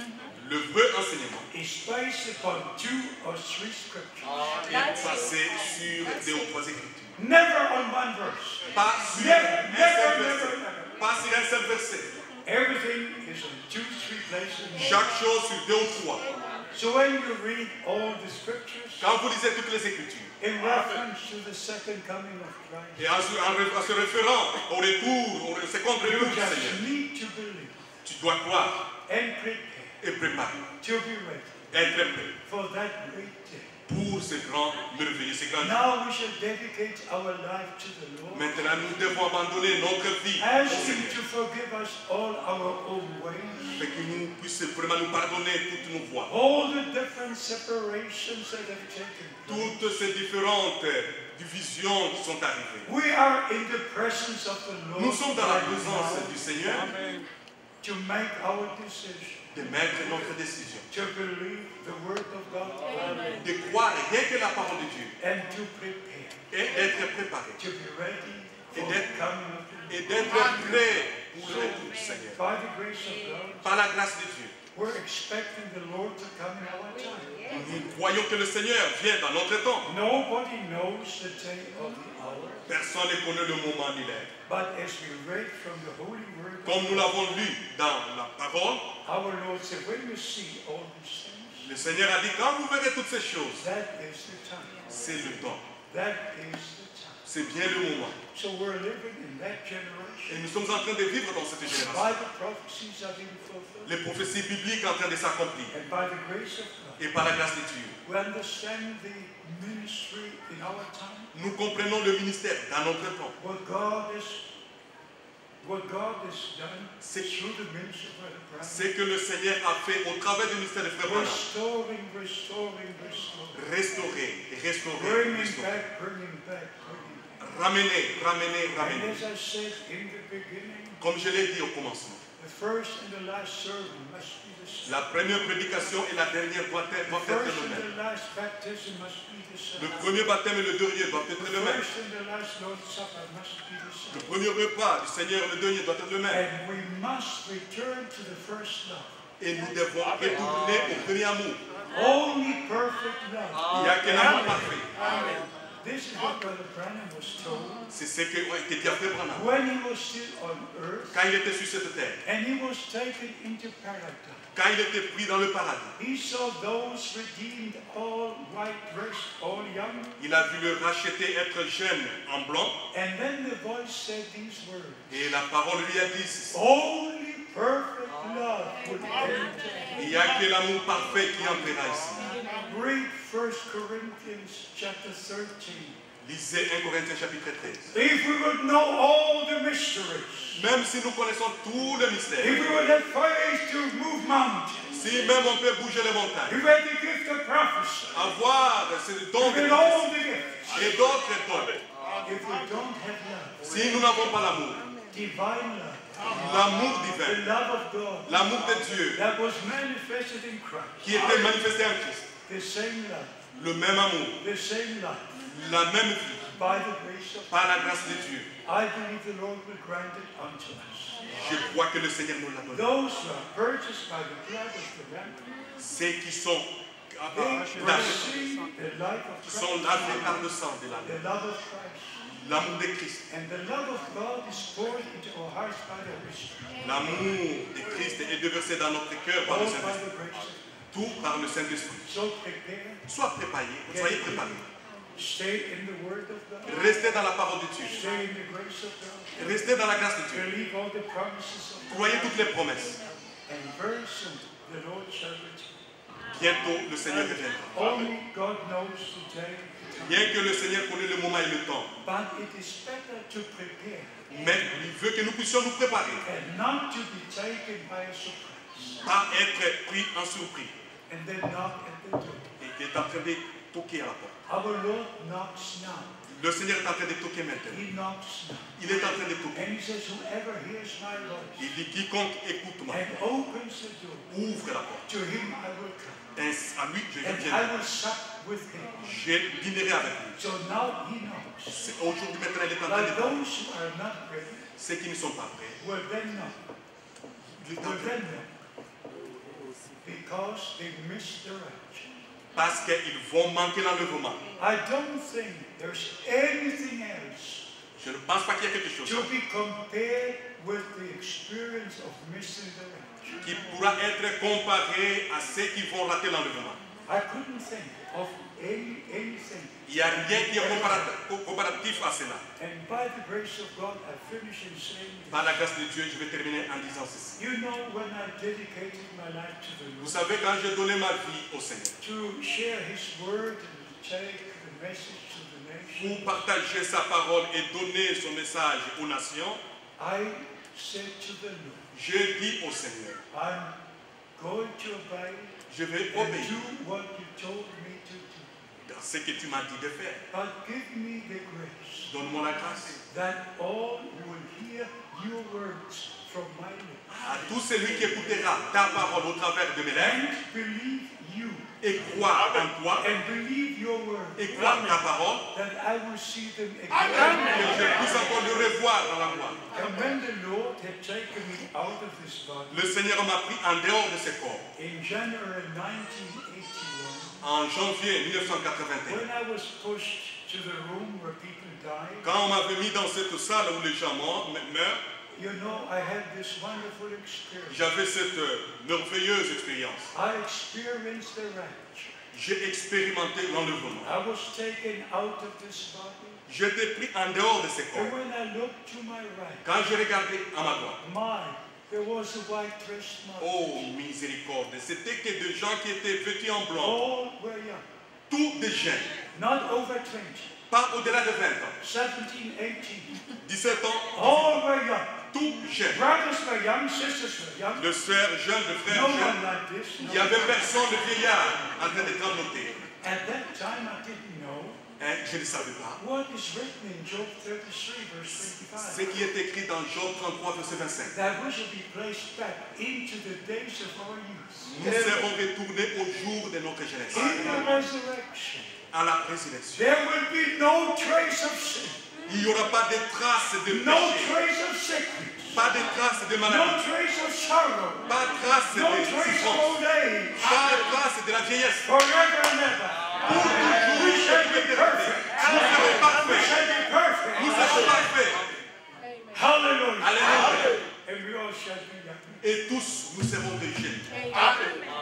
Le vrai enseignement is based upon 2 or 3 scriptures. est basé sur 2 ou 3 écritures. Never on one verse. Pas sur Never, un never, seul never, verset. never. Pas sur un seul verset. Everything is in 2, 3 places. Chaque chose sur 2 ou 3. So when you read all the scriptures Quand vous lisez toutes les écritures, in reference to the second coming of Christ, et en se référant au retour, au second you retour du just Seigneur, need to believe tu dois croire and prepare et préparer, to be ready être prêt for that great day. pour ce grand merveilleux, ce grand jour. Now we shall dedicate our life to the Lord, Maintenant, nous devons abandonner notre vie au ask Him Seigneur, to forgive us all our own ways, afin que nous puissions vraiment nous pardonner toutes nos voies. all the different separations that have taken place. Toutes ces différentes divisions qui sont arrivées. We are in the presence of the Lord Nous sommes dans la right présence now du Seigneur to make our decision, de mettre notre décision, to believe the Word of God, de croire rien que la parole de Dieu and to prepare, et d'être préparé to be ready for Et the d'être- coming of the et Lord. d'être prêt pour le retour du Seigneur. By the grace of God, Par la grâce de Dieu, we're expecting the Lord to come in our time. nous croyons que le Seigneur vient dans notre temps. Nobody knows the day or the hour, Personne ne connaît le moment ni l'heure. but as we read from the Holy Word, Comme nous l'avons lu dans la parole, our Lord said, when you see all these things, le Seigneur a dit, quand vous verrez toutes ces choses, that is the time. c'est le temps. That is the time. C'est bien le moment. So we're living in that Et generation. nous sommes en train de vivre dans cette génération. Bible prophecies are being fulfilled. Les prophéties bibliques en train de s'accomplir. And by the grace of God, Et par la grâce de Dieu, we understand the ministry in our time. nous comprenons le ministère dans notre temps. What God is what God has done C'est- through the ministry of Brother Branham. C'est que le Seigneur a fait au travers du ministère de Frère Branham. Restoring. Restaurer, Bringing restaurer. back. Ramener. And as I said in the beginning, Comme je l'ai dit au commencement, the first and the last sermon must be the same. la première prédication et la dernière doivent The être first le and même. the last baptism must be the same. Le premier baptême et le dernier doivent être The le même. first and the last Lord's Supper must be the Le same. premier repas du Seigneur et le dernier doivent être le même. And we must return to the first love. Et nous devons retourner au premier amour. Only perfect love. Il n'y a qu'un amour parfait. This is what Brother Branham was told C'est ce qui a été dit à Frère Branham. when he was still on earth Quand il était sur cette terre, and he was taken into paradise. quand il était pris dans le paradis, He saw those redeemed, all white dressed, all young. il a vu le racheté être jeune en blanc. And then the voice said these words. Et la parole lui a dit, Only perfect love would enter. il n'y a que l'amour parfait qui entrera ici. Read 1 Corinthians chapter 13. Lisez 1 Corinthiens chapitre 13. If we would know all the mysteries, Même si nous connaissons tout le mystère, if we would have faith to move mountains, si même on peut bouger les montagnes, if we had the gift of prophecy, avoir ce don if de we had all the gifts, et d'autres dons, if we don't have love, si nous n'avons pas l'amour, divine love, l'amour the divin, love of God l'amour de Dieu that was manifested in Christ, qui était manifesté en Christ, the same love, le même amour, the same life, la même vie, by the grace of par la grâce de Dieu. I believe the Lord will grant it unto us. Je crois que le Seigneur nous l'a donné. Those who are purchased by the blood of the Lamb, Ceux qui sont they lavés, receive the life of qui sont Christ, lavés par le sang de l'agneau, the love of Christ. l'amour de Christ, And the love of God is poured into our hearts by the Holy Spirit. l'amour de Christ est déversé dans notre cœur par All le by Saint-Esprit. the grace of God. Tout par le Saint-Esprit. So prepare, Soyez préparés. stay in the Word of God, Restez dans la parole de Dieu. stay in the grace of God, Restez dans la grâce de Dieu. believe all the promises of God, Croyez toutes les promesses. and very soon the Lord shall return. Bientôt, le Seigneur reviendra. Only God knows the day, the time. Bien que le Seigneur connaisse le moment et le temps, But it is better to prepare mais il veut que nous puissions nous préparer, and not to be taken by a surprise, pas être pris en surprise. and then knock at the door. Et il est en train de toquer à la porte. Our Lord knocks now. Le Seigneur est en train de toquer maintenant. He knocks now. Il est en train de toquer. And he says, whoever hears my voice Il dit, quiconque écoute ma and voix, opens the door, ouvre la porte. to him I will come. À lui, je And I viendrai. will sup with him. Je dînerai avec lui. So now he knows. Aujourd'hui, maintenant, il est en train But de toquer. those who are not ready Ceux qui ne sont pas prêts, will then knock. il est en Will train then knock. Because they missed the rapture. parce qu'ils vont manquer l'enlèvement. I don't think there's anything else Je ne pense pas qu'il y ait quelque chose to be compared with the experience of missing the rapture. qui pourra être comparé à ceux qui vont rater l'enlèvement. I couldn't think of anything. Il n'y a rien qui est comparatif à cela. And by the grace of God, I finish in saying this. Par la grâce de Dieu, je vais terminer en disant ceci. You know, when I dedicated my life to the Vous Lord, savez, quand j'ai donné ma vie au Seigneur, to share His word and to take the message to the nation, pour partager sa parole et donner son message aux nations, I said to the Lord, je dis au Seigneur, I'm going to obey je vais and obéir do what you told me to do. dans ce que tu m'as dit de faire. But give me the grace Donne-moi la grâce. that all will hear your words from my lips À tout celui qui écoutera ta parole au travers de mes lèvres and believe you et croire en toi and believe your word, et croire ta parole, that I will see them que again. je puisse encore le revoir dans la voie. And when the Lord had taken me out of this body Le Seigneur m'a pris en dehors de ce corps. in January 1981, En janvier 1981, when I was pushed to the room where people died, quand on m'avait mis dans cette salle où les gens meurent, you know, I had this wonderful experience. j'avais cette merveilleuse expérience. I experienced the rapture. J'ai expérimenté l'enlèvement. I was taken out of this body. J'étais pris en dehors de ce And corps. when I looked to my right, Quand j'ai regardé à ma droite, there was a white dressed man. oh miséricorde, c'était que des gens qui étaient vêtus en blanc, All were young, tous des jeunes, not over 20, pas au-delà de 20 ans, 17, 18. 17 ans, All were young. tout jeune. Brothers were young, sisters were young. Le sœur jeune, le frère No jeune. one like this. Il No n'y avait one. personne de vieillard en train de trembloter. At that time, I didn't know Je ne savais pas. what is written in Job 33, verse Ce 25. qui est écrit dans Job 33, verset 25. That we shall be placed back into the days of our youth. Nous serons retournés au jour de notre jeunesse, In the resurrection, à la résurrection. there will be no trace of sin, Il n'y aura pas de traces de no péché, trace of sickness, pas de traces de no maladie, trace of sorrow, pas de traces no de trace of souffrance, old age. pas de traces de la vieillesse. Forever and ever. We shall be perfect. Nous serons We parfaits. shall be perfect. Nous serons parfaits. Hallelujah. Alléluia. And we all shall be young. Et tous, nous serons des jeunes.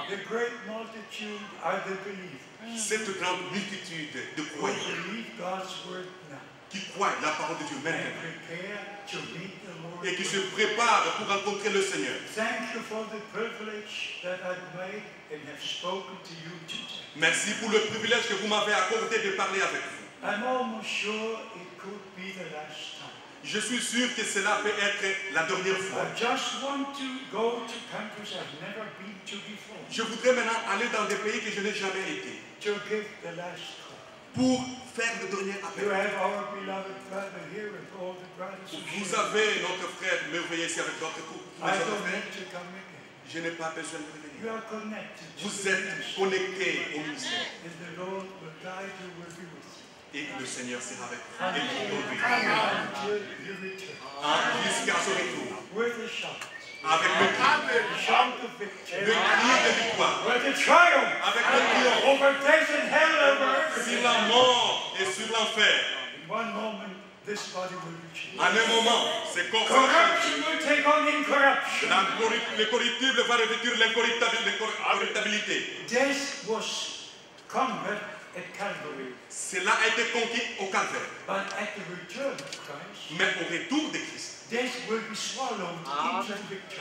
The great multitude are the believers Cette grande multitude de who croyants believe God's word now qui croient la parole de Dieu and maintenant prepare to meet the Lord. et qui se préparent pour rencontrer le Seigneur. Thank you for the privilege that I've made and have spoken to you today. Merci pour le privilège que vous m'avez accordé de parler avec vous. I'm almost sure it could be the last time. Je suis sûr que cela peut être la dernière fois. I just want to go to countries I've never been to before Je voudrais maintenant aller dans des pays que je n'ai jamais été to give the last call. pour faire le dernier You appel. have our beloved brother here and all the brothers who Vous share. avez notre frère merveilleux ici avec d'autres couples. I don't need to come again. Je n'ai pas besoin de You revenir. are connected to Vous the êtes ministry, connectés au ministère and the Lord will guide you, will be with you. et le Seigneur sera avec vous et vous conduira Until you return. jusqu'à son retour With a shout. avec le cri The shout of victory. de victoire, With a triumph avec le triomphe over death and hell over sur everything. la mort et sur l'enfer. In one moment, this body will be changed. En un moment, ces corps seront changés. Corruption will take on incorruption. Le corruptible va revêtir l'incorruptibilité. Death was conquered at Calvary, Cela a été conquis au calvaire. but at the return of Christ, Mais au retour de Christ, death will be swallowed into victory.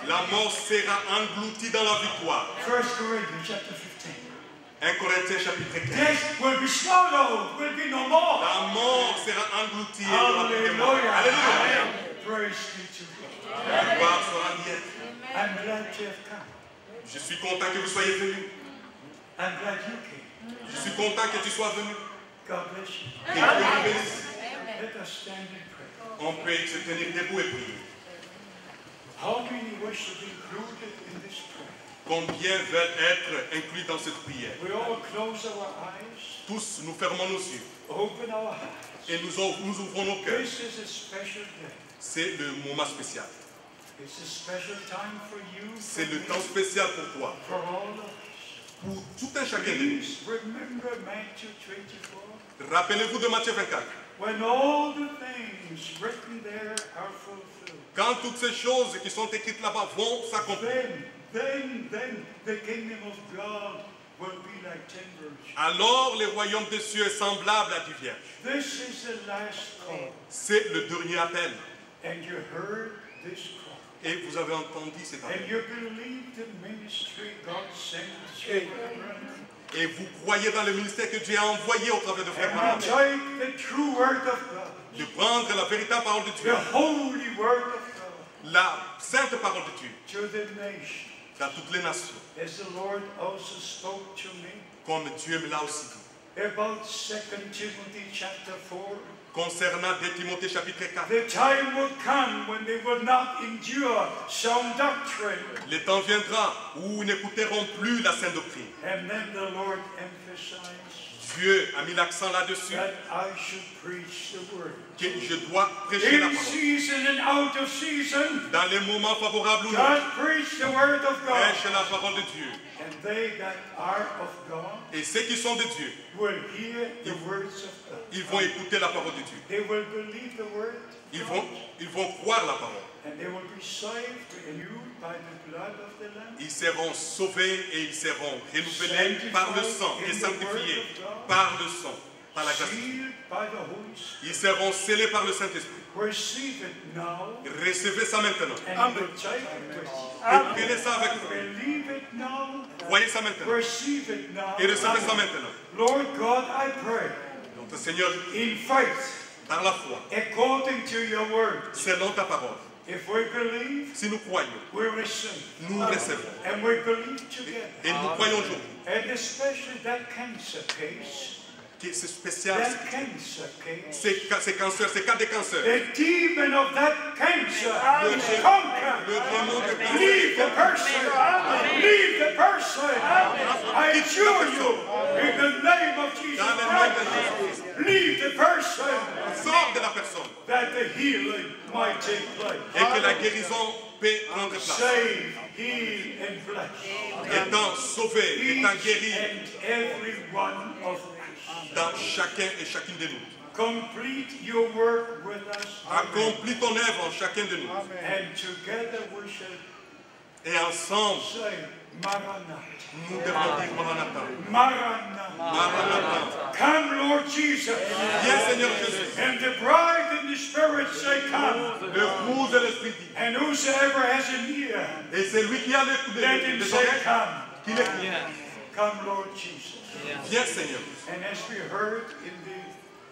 la mort sera engloutie dans la victoire. 1 Corinthians chapter 15. 1 Corinthiens chapitre 15. Death will be swallowed, will be no more. La mort sera engloutie et il n'y aura plus de mort. Hallelujah. Alléluia. Praise be to God. La gloire sera bien. I'm glad you have come. Je suis content que vous soyez venus. I'm glad you came. Je suis content que tu sois venu. God bless you. Et Dieu vous bénisse. Let us stand and pray. On peut se tenir debout et prier. How many wish to be included in this prayer? Combien veulent être inclus dans cette prière? We all close our eyes, Tous, nous fermons nos yeux open our hearts. et nous ouvrons nos cœurs. This is a special day. C'est le moment spécial. It's a special time for you, C'est for le me, temps spécial pour toi, for all of us. pour tout un chacun de nous. Please remember Matthew 24. Rappelez-vous de Matthieu 24. When all the things written there are fulfilled, Quand toutes ces choses qui sont écrites là-bas vont s'accomplir, then the kingdom of God will be like 10 virgins. alors le royaume des cieux est semblable à du vierge. This is the last call. C'est le dernier appel. And you heard this call. Et vous avez entendu cet appel. And you believe the ministry God sent to Abraham. Et vous croyez dans le ministère que Dieu a envoyé au travers de Frère And Branham. we take the true word of God, De prendre la véritable parole de Dieu, the holy word of God, la sainte parole de Dieu, to the nation. dans toutes les nations, As the Lord also spoke to me comme Dieu me l'a aussi dit. about 2 Timothy chapter 4. Concernant 2 Timothée chapitre 4, The time will come when they will not endure sound doctrine. le temps viendra où ils n'écouteront plus la sainte doctrine. And then the Lord emphasized Dieu a mis l'accent là-dessus, that I should preach the word. que je dois prêcher la In parole. season and out of season, Dans les moments favorables ou non, just preach the word of God. prêche la parole de Dieu. And they that are of God Et ceux qui sont de Dieu, will hear the words of God. ils vont écouter la parole de Dieu. They will believe the word. Ils vont croire la parole. And they will be saved and renewed by the blood of the Lamb. Ils seront sauvés et ils seront renouvelés par le sang et sanctifiés par le sang, par la grâce. Sealed by the Holy Spirit. Ils seront scellés par le Saint-Esprit. Receive it now Recevez ça maintenant. and you will take it with you. Et prenez ça avec vous. Believe it now. Croyez ça maintenant. Receive it now. Et recevez ça maintenant. Lord God, I pray Notre Seigneur, in faith, par la foi, according to your word, selon ta parole, If we believe, Si nous croyons, we receive. nous recevons. And we believe together. Et nous croyons aujourd'hui And especially that cancer case, que c'est spécial. that cancer case, Ces cancers, ces cas de cancer. the demon of that cancer is Le conquered. démon de cancer. Leave the person. Leave the person. I assure you, in the name of Jesus Dans le nom de Christ, Jésus. leave the person Sors de la personne. that the healing might take place. Et que la guérison peut prendre place. Save, heal, and bless. Étant sauvé, Each étant guéri and every one of us. dans chacun et chacune de nous. Complete your work with us. Accomplis ton œuvre en chacun de nous. And together we shall Et ensemble, say, Maranatha. nous devons dire Maranatha. Maranatha. Maranatha. Come, Lord Jesus. Viens Seigneur Jésus. And the bride and the Spirit say, come. L'épouse et l'esprit dit. And whosoever has an ear, Et c'est lui qui a let him les say, oreilles, come. qu'il écoute. Come, Lord Jesus. Viens Seigneur. And as we heard in the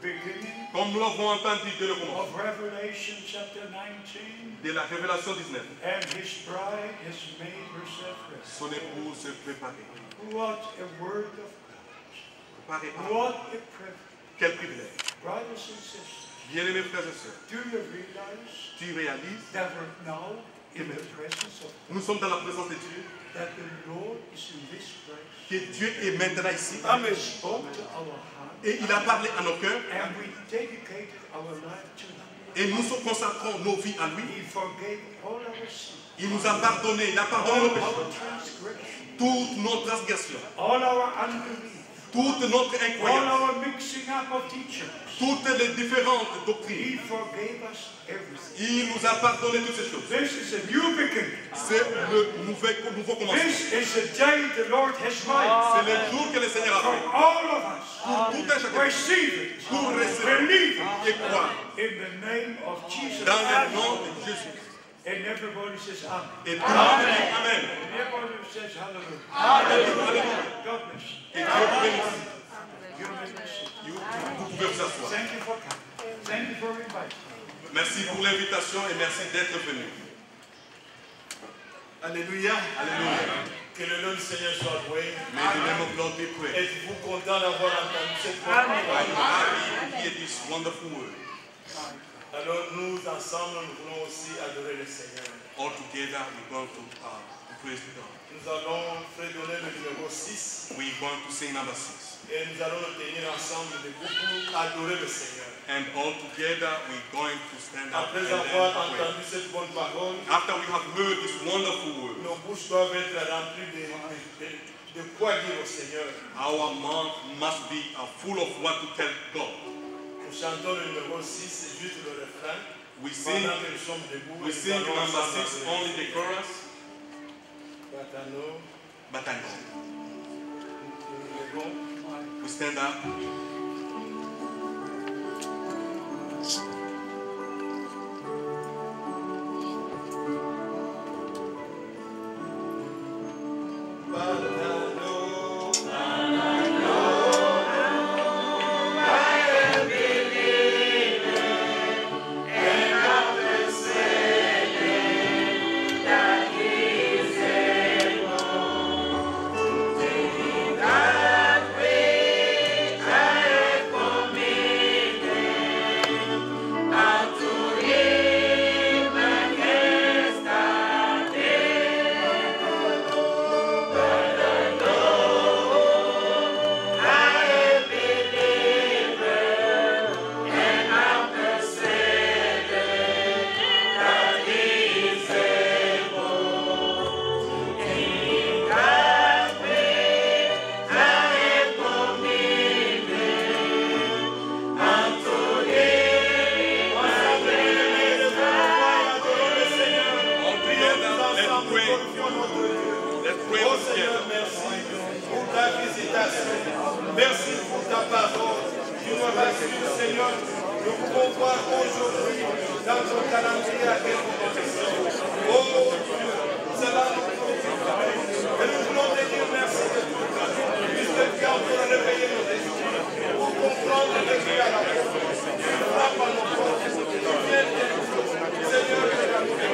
beginning Comme nous l'avons entendu dès le commencement, of Revelation chapter 19, de la Révélation 19, and his bride has made herself ready. son épouse se préparait. What a word of God. Préparer. What a privilege. Quel privilège. Brothers and sisters, Bien-aimés frères et sœurs, do you realize tu réalises, that we're now in the presence of nous sommes dans la présence de Dieu, that the Lord is in this place? que Dieu est maintenant ici. He spoke to our heart, Et il a parlé à nos cœurs. and we dedicated our life to Him. Et nous consacrons nos vies à lui. He forgave all our sins, Il nous a pardonné. Il a pardonné all nos péchés. our transgressions, Toutes nos transgressions. all our unbelief, Toute notre all incroyance. our mixing up of teachings. Toutes les différentes He doctrines. forgave us everything. Il nous a pardonné toutes ces choses. This is a new beginning. C'est le nouveau commencement. This is the day the Lord has made C'est le jour que le Seigneur a for fait. all of us. Pour tout un chacun. Receive it. Pour recevoir Believe it. et croire. In the name of Jesus. Dans le nom de Jésus. And everybody says Amen. Et tout le monde dit Amen. And everybody says Hallelujah. Alléluia. God bless you. Et Dieu vous bénisse. You may be seated. Vous pouvez vous asseoir. Thank you for coming. Thank you for inviting me. Merci pour l'invitation et merci d'être venu. Alléluia. Alléluia. Que le nom du Seigneur soit loué. May the name of Lord be praised. Êtes-vous content d'avoir entendu cette bonne Are parole? you happy to hear this wonderful word? Alors nous ensemble, nous voulons aussi adorer le Seigneur. All together we're going to praise God. Nous allons fredonner le numéro 6 We're going to sing number 6. et nous allons nous tenir ensemble debout pour adorer le Seigneur. And all together we're going to stand up Après and avoir then pray. entendu cette bonne parole, After we have heard this wonderful word, nos bouches doivent être remplies de quoi dire au Seigneur. our mouth must be full of what to tell God. Nous chantons le numéro 6, c'est juste le refrain. We sing, Pendant que nous sommes debout, we nous sing allons number ensemble 6, adorer. only the chorus, Batano, but I know. nous nous levons. We stand up. All together, let's pray. Let's pray Oh together. Seigneur, merci pour ta visitation. Merci pour ta parole. Tu nous rassures, Seigneur. Nous pouvons voir aujourd'hui dans ton calendrier à quelle condition. Oh Dieu, cela nous préoccupe. Et nous voulons te dire merci de tout cœur. Puisque tu as encore réveillé nos esprits pour comprendre le Dieu à la fois. Tu frappes à nos portes. Tu viens de nous. Seigneur, regarde-nous.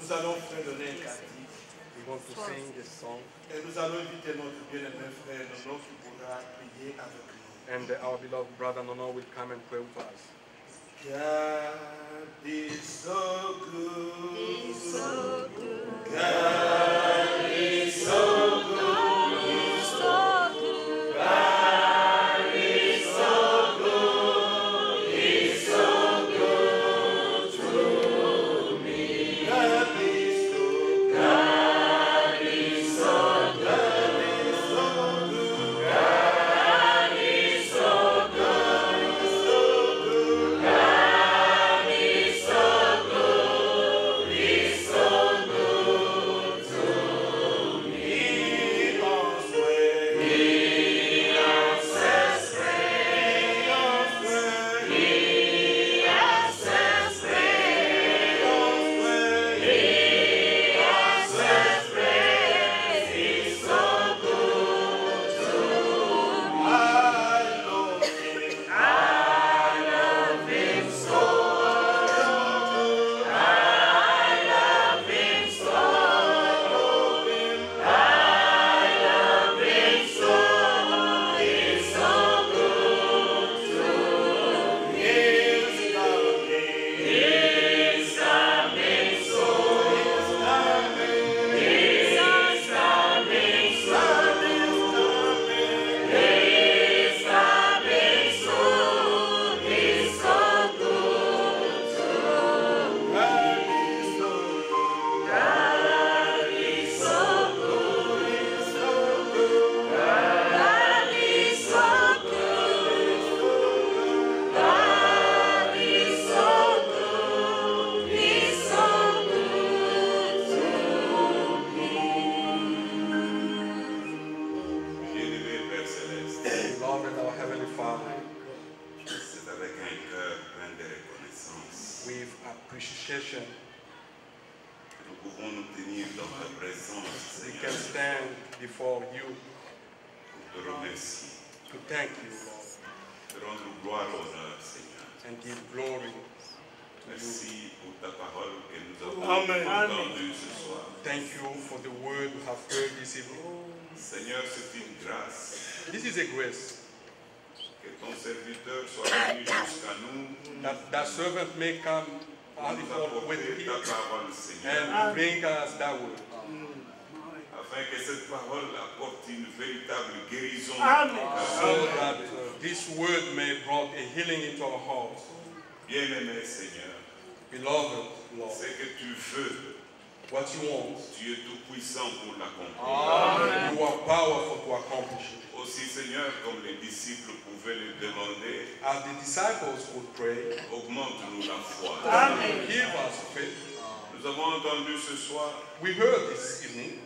Nous allons fredonner un cantique. We want to sing a song. Et nous allons inviter notre bien-aimé frère Nono qui pourra prier avec nous. And our beloved brother Nono will come and pray with us. God is so good. He's so good. God is so good. He's so good. God is so good. He's so good to me. God is so good. God is so good. God is so good. God is so good. God is so good. He's so good to me. He answers. He answers prayer. He answers prayer. He answers prayer. He's so good to me. I love him. I love him so. I love him so. I love him so. He's so good to me. He's coming. He's coming so. He's coming. He's coming so. He's coming so. He's so good to me. God is so good. God is so good. God is so good. He's so good to me. Bien-aimé Père Céleste, Beloved our Heavenly Father, c'est avec un cœur plein de reconnaissance with appreciation que nous pouvons nous tenir dans ta présence, we Seigneur, can stand before you pour te remercier, to thank you, Lord, te rendre gloire, honneur, Seigneur. and give glory to you. Merci pour ta parole que nous avons Amen. entendue ce soir. Thank you for the word we have heard this evening. Seigneur, c'est une grâce This is a grace que ton serviteur soit venu jusqu'à nous that servant may come pour out nous with apporter him ta parole, Seigneur, and bring us that word, afin que cette parole apporte une véritable guérison. Amen. so that this word may bring a healing into our hearts. Bien-aimé Seigneur, Beloved Lord, ce que tu veux, what you want, tu es tout puissant pour l'accomplir. you are powerful to accomplish it. Aussi, Seigneur, comme les disciples pouvaient le demander, As the disciples would pray, augmente-nous la foi. give us faith. Nous avons entendu ce soir We heard this evening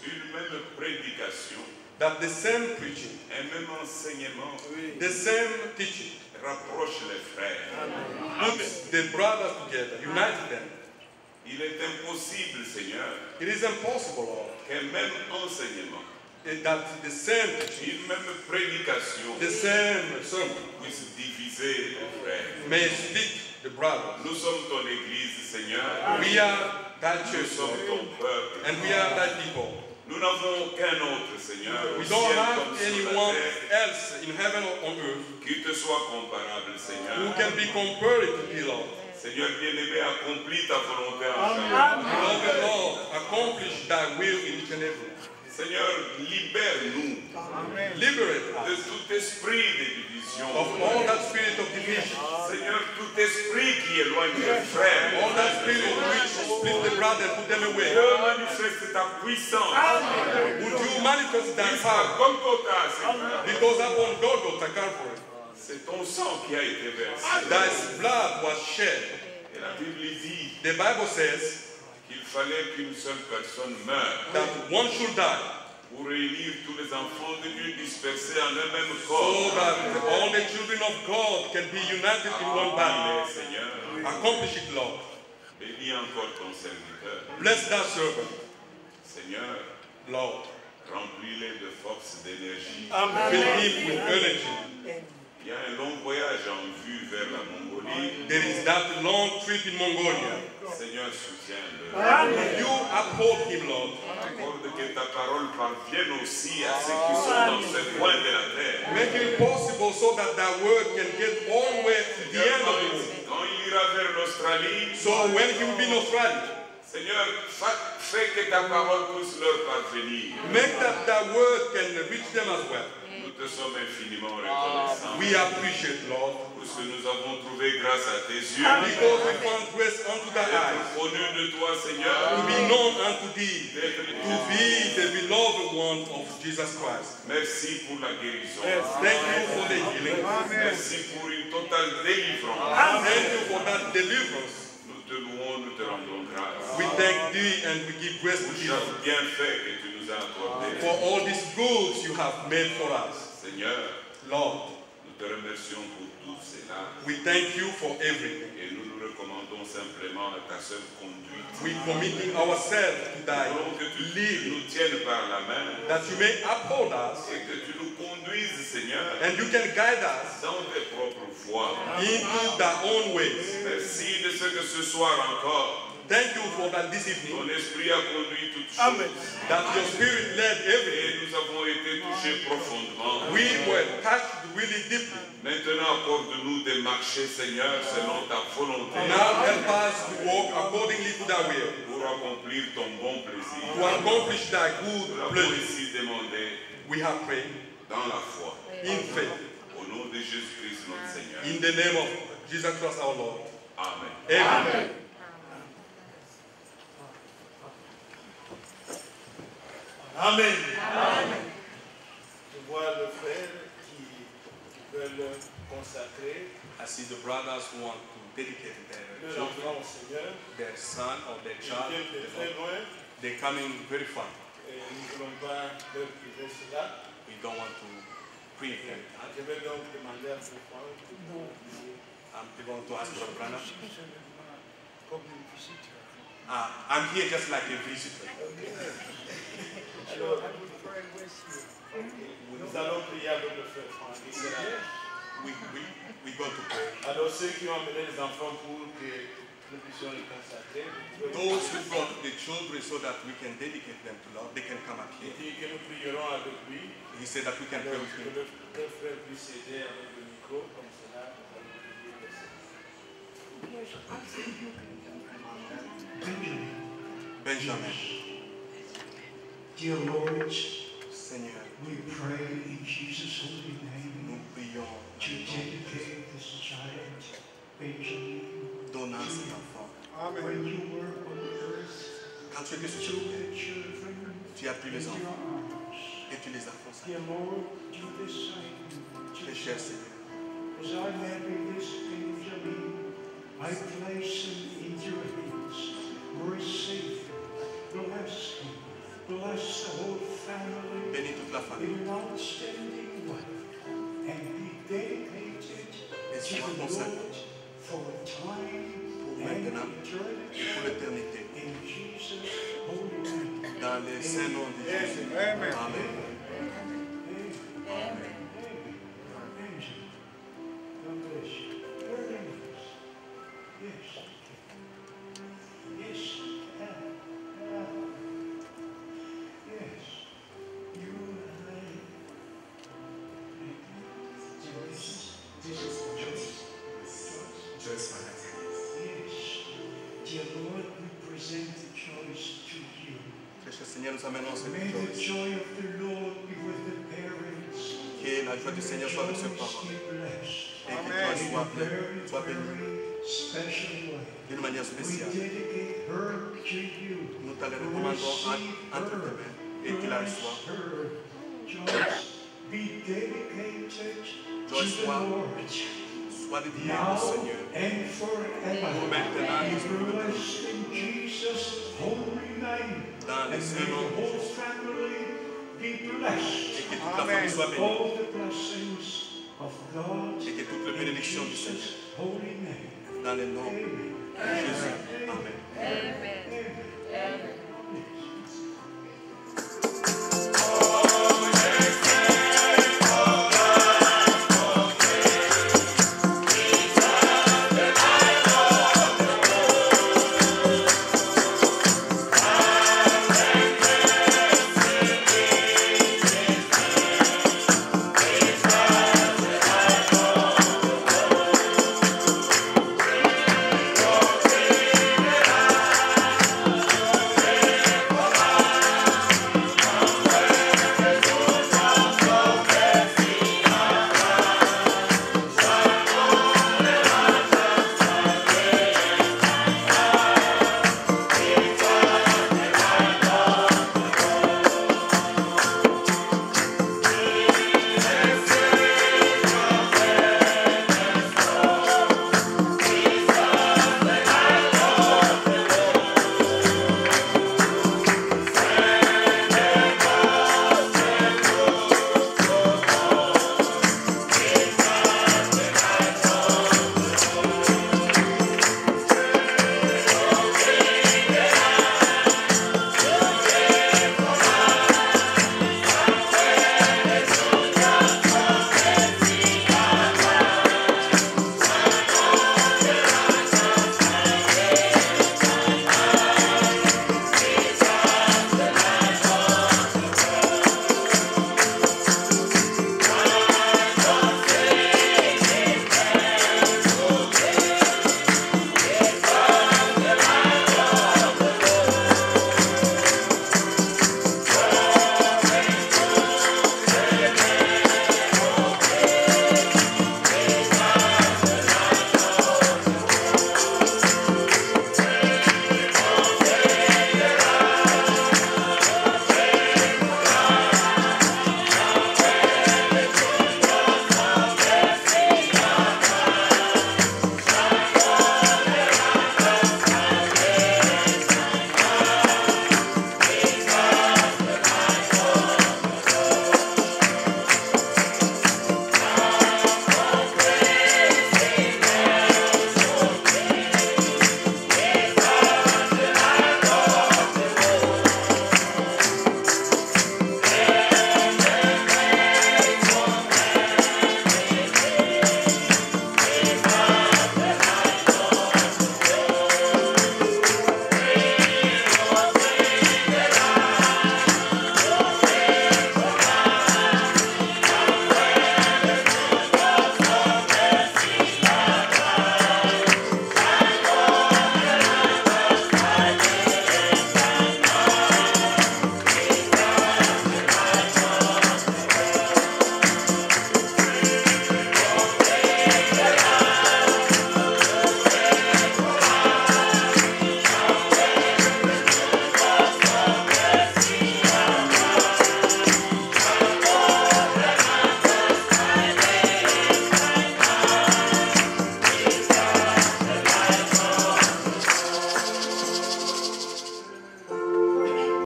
qu'une même prédication, that the same preaching, un même enseignement the same teaching, rapproche les frères. puts the brothers together, united them. Il est impossible, Seigneur, It is impossible, Lord, qu'un même enseignement, that the same teaching, une même prédication the same sermon puisse diviser les frères. may split the brothers. Nous sommes ton Église, Seigneur. We are that Nous church, sommes Lord, ton peuple. and we are that people. Nous n'avons aucun autre, Seigneur, au We don't ciel have comme sur anyone la terre, else in heaven or on earth qui te soit comparable, who Seigneur. can be compared to thee, Lord. Seigneur bien-aimé, accomplis ta volonté en chacun. Beloved Lord, accomplish thy will in each and every. Seigneur, libère-nous Liberate de us tout esprit de division. of all that spirit of division, Seigneur, tout esprit qui éloigne les frères. all that spirit which split the brother and put them away. Dieu manifeste ta puissance. Would you manifest thy Puisse power? à Golgotha, Seigneur. Because upon Golgotha, Calvary, C'est ton sang qui a été versé. thy blood was shed. Et la Bible dit The Bible says qu'il fallait qu'une seule personne meure that one should die pour réunir tous les enfants de Dieu dispersés en un même so corps. that all the children of God can be united in one body. Seigneur, Accomplish it, Lord. bénis encore ton serviteur. Bless that servant, Seigneur, Lord. remplis-les de force, d'énergie. Fill him with energy. Il y a un long voyage en vue vers la Mongolie. Mongolie. There is that long trip in Mongolia. Seigneur, soutiens-le. You uphold him, Lord. Accorde que ta parole parvienne aussi à ceux qui sont dans ce coin de la terre. Make it possible so that that word can get all the way to the end of the world. Quand il ira vers l'Australie, So when he will be in Australia, Seigneur, fais que ta parole puisse leur parvenir. make that word can reach them as well. Nous te sommes infiniment reconnaissants. We appreciate, Lord, Parce que nous avons trouvé grâce à tes yeux. because we found grace unto thy eyes, D'être connus de toi, Seigneur. to be known unto thee, D'être to be the beloved one of Jesus Christ. Merci pour la guérison. Thank you for the healing. Merci pour une totale délivrance. Thank you for that deliverance. Nous te louons, nous te rendons grâce. We thank thee and we give grace to Pour thee chaque bienfait que tu nous as accordé. for all these goods you have made for us. Seigneur, Lord, nous te remercions pour tout cela. we thank you for everything. Et nous nous recommandons simplement à ta seule conduite. We committing ourselves to thy Nous que tu leading, nous tiennes par la main. that you may uphold us Et que tu nous conduises, Seigneur, and you can guide us dans tes propres voies. into thy own ways. Merci de ce que ce soir encore, Thank you for that this ton evening, esprit a conduit toutes choses. that your spirit led everything. Et nous avons été touchés profondément. We were touched really deeply. Maintenant, accorde-nous de marcher, Seigneur, selon ta volonté, Now help us to walk accordingly to thy will, pour accomplir ton bon plaisir. to accomplish thy good Nous avons pleasure. ici demandé We have prayed dans la foi, in faith, au nom de Jésus-Christ, notre Seigneur. in the name of Jesus Christ our Lord. Amen. Amen. Amen. Je vois le frère qui veulent consacrer I see the brothers who want to dedicate leur enfant au Seigneur. their son or their Ils child. viennent de très loin They're coming very far. et nous ne voulons pas leur priver cela. We don't want to prive them. Je vais donc demander à ce frère We want to ask Brother Branham. Comme une visite. I'm here just like a visitor. Alors, nous allons prier avec le frère Franck. We go to pray. Alors, ceux qui ont amené les enfants pour que nous puissions les consacrer, Those who brought the children so that we can dedicate them to Lord, they can come up il here. dit que nous prierons avec lui. He said that we can pray Alors, with que him. le frère puisse aider avec le micro, comme cela, nous allons prier le Seigneur. Benjamin, Dear Lord, Seigneur, we pray in Jesus' holy name nous prions. to dedicate this child, Benjamin. Donnons cet enfant. When you were on earth, Quand tu étais you sur took terre, the children tu as pris in les your enfants arms. et tu les as consacrés. Dear Lord, do the same to Très cher Seigneur, As I marry this Benjamin, I place him into your hands. Receive him, bless him, bless the whole family bénis toute la famille. in an outstanding way, and be dedicated Et to sois the consacré Lord for a time pour and maintenant eternity. et pour l'éternité. In Jesus' holy name. Dans le saint nom de Jésus. Amen. Amen. Amen. Benjamin, God bless you. Very nice. Yes. Yes. Yes. You This is Joyce. Yes. Dear Lord, we present the choice to you. Très cher Seigneur, nous amenons cette May the chose. joy of the Lord be with the parents. Que la joie du Seigneur soit avec ses parents. Be blessed. Et que toi sois plein, sois béni Very special way. d'une manière We spéciale. dedicate her to you. Nous te la recommandons entre tes mains et tu la reçois. Bless her. Joyce, be dedicated Joyce, to the sois Lord. Sois dédié Now au Seigneur. and forever. Pour maintenant et Be blessed in Jesus' holy name. dans le And saint may nom the de whole Jésus. family be blessed. Et que toute la famille soit bénie. All the blessings of God Et que toutes les in bénédictions du Seigneur. Jesus' holy name. Dans le nom Amen. de Jésus. Amen. Amen. Amen.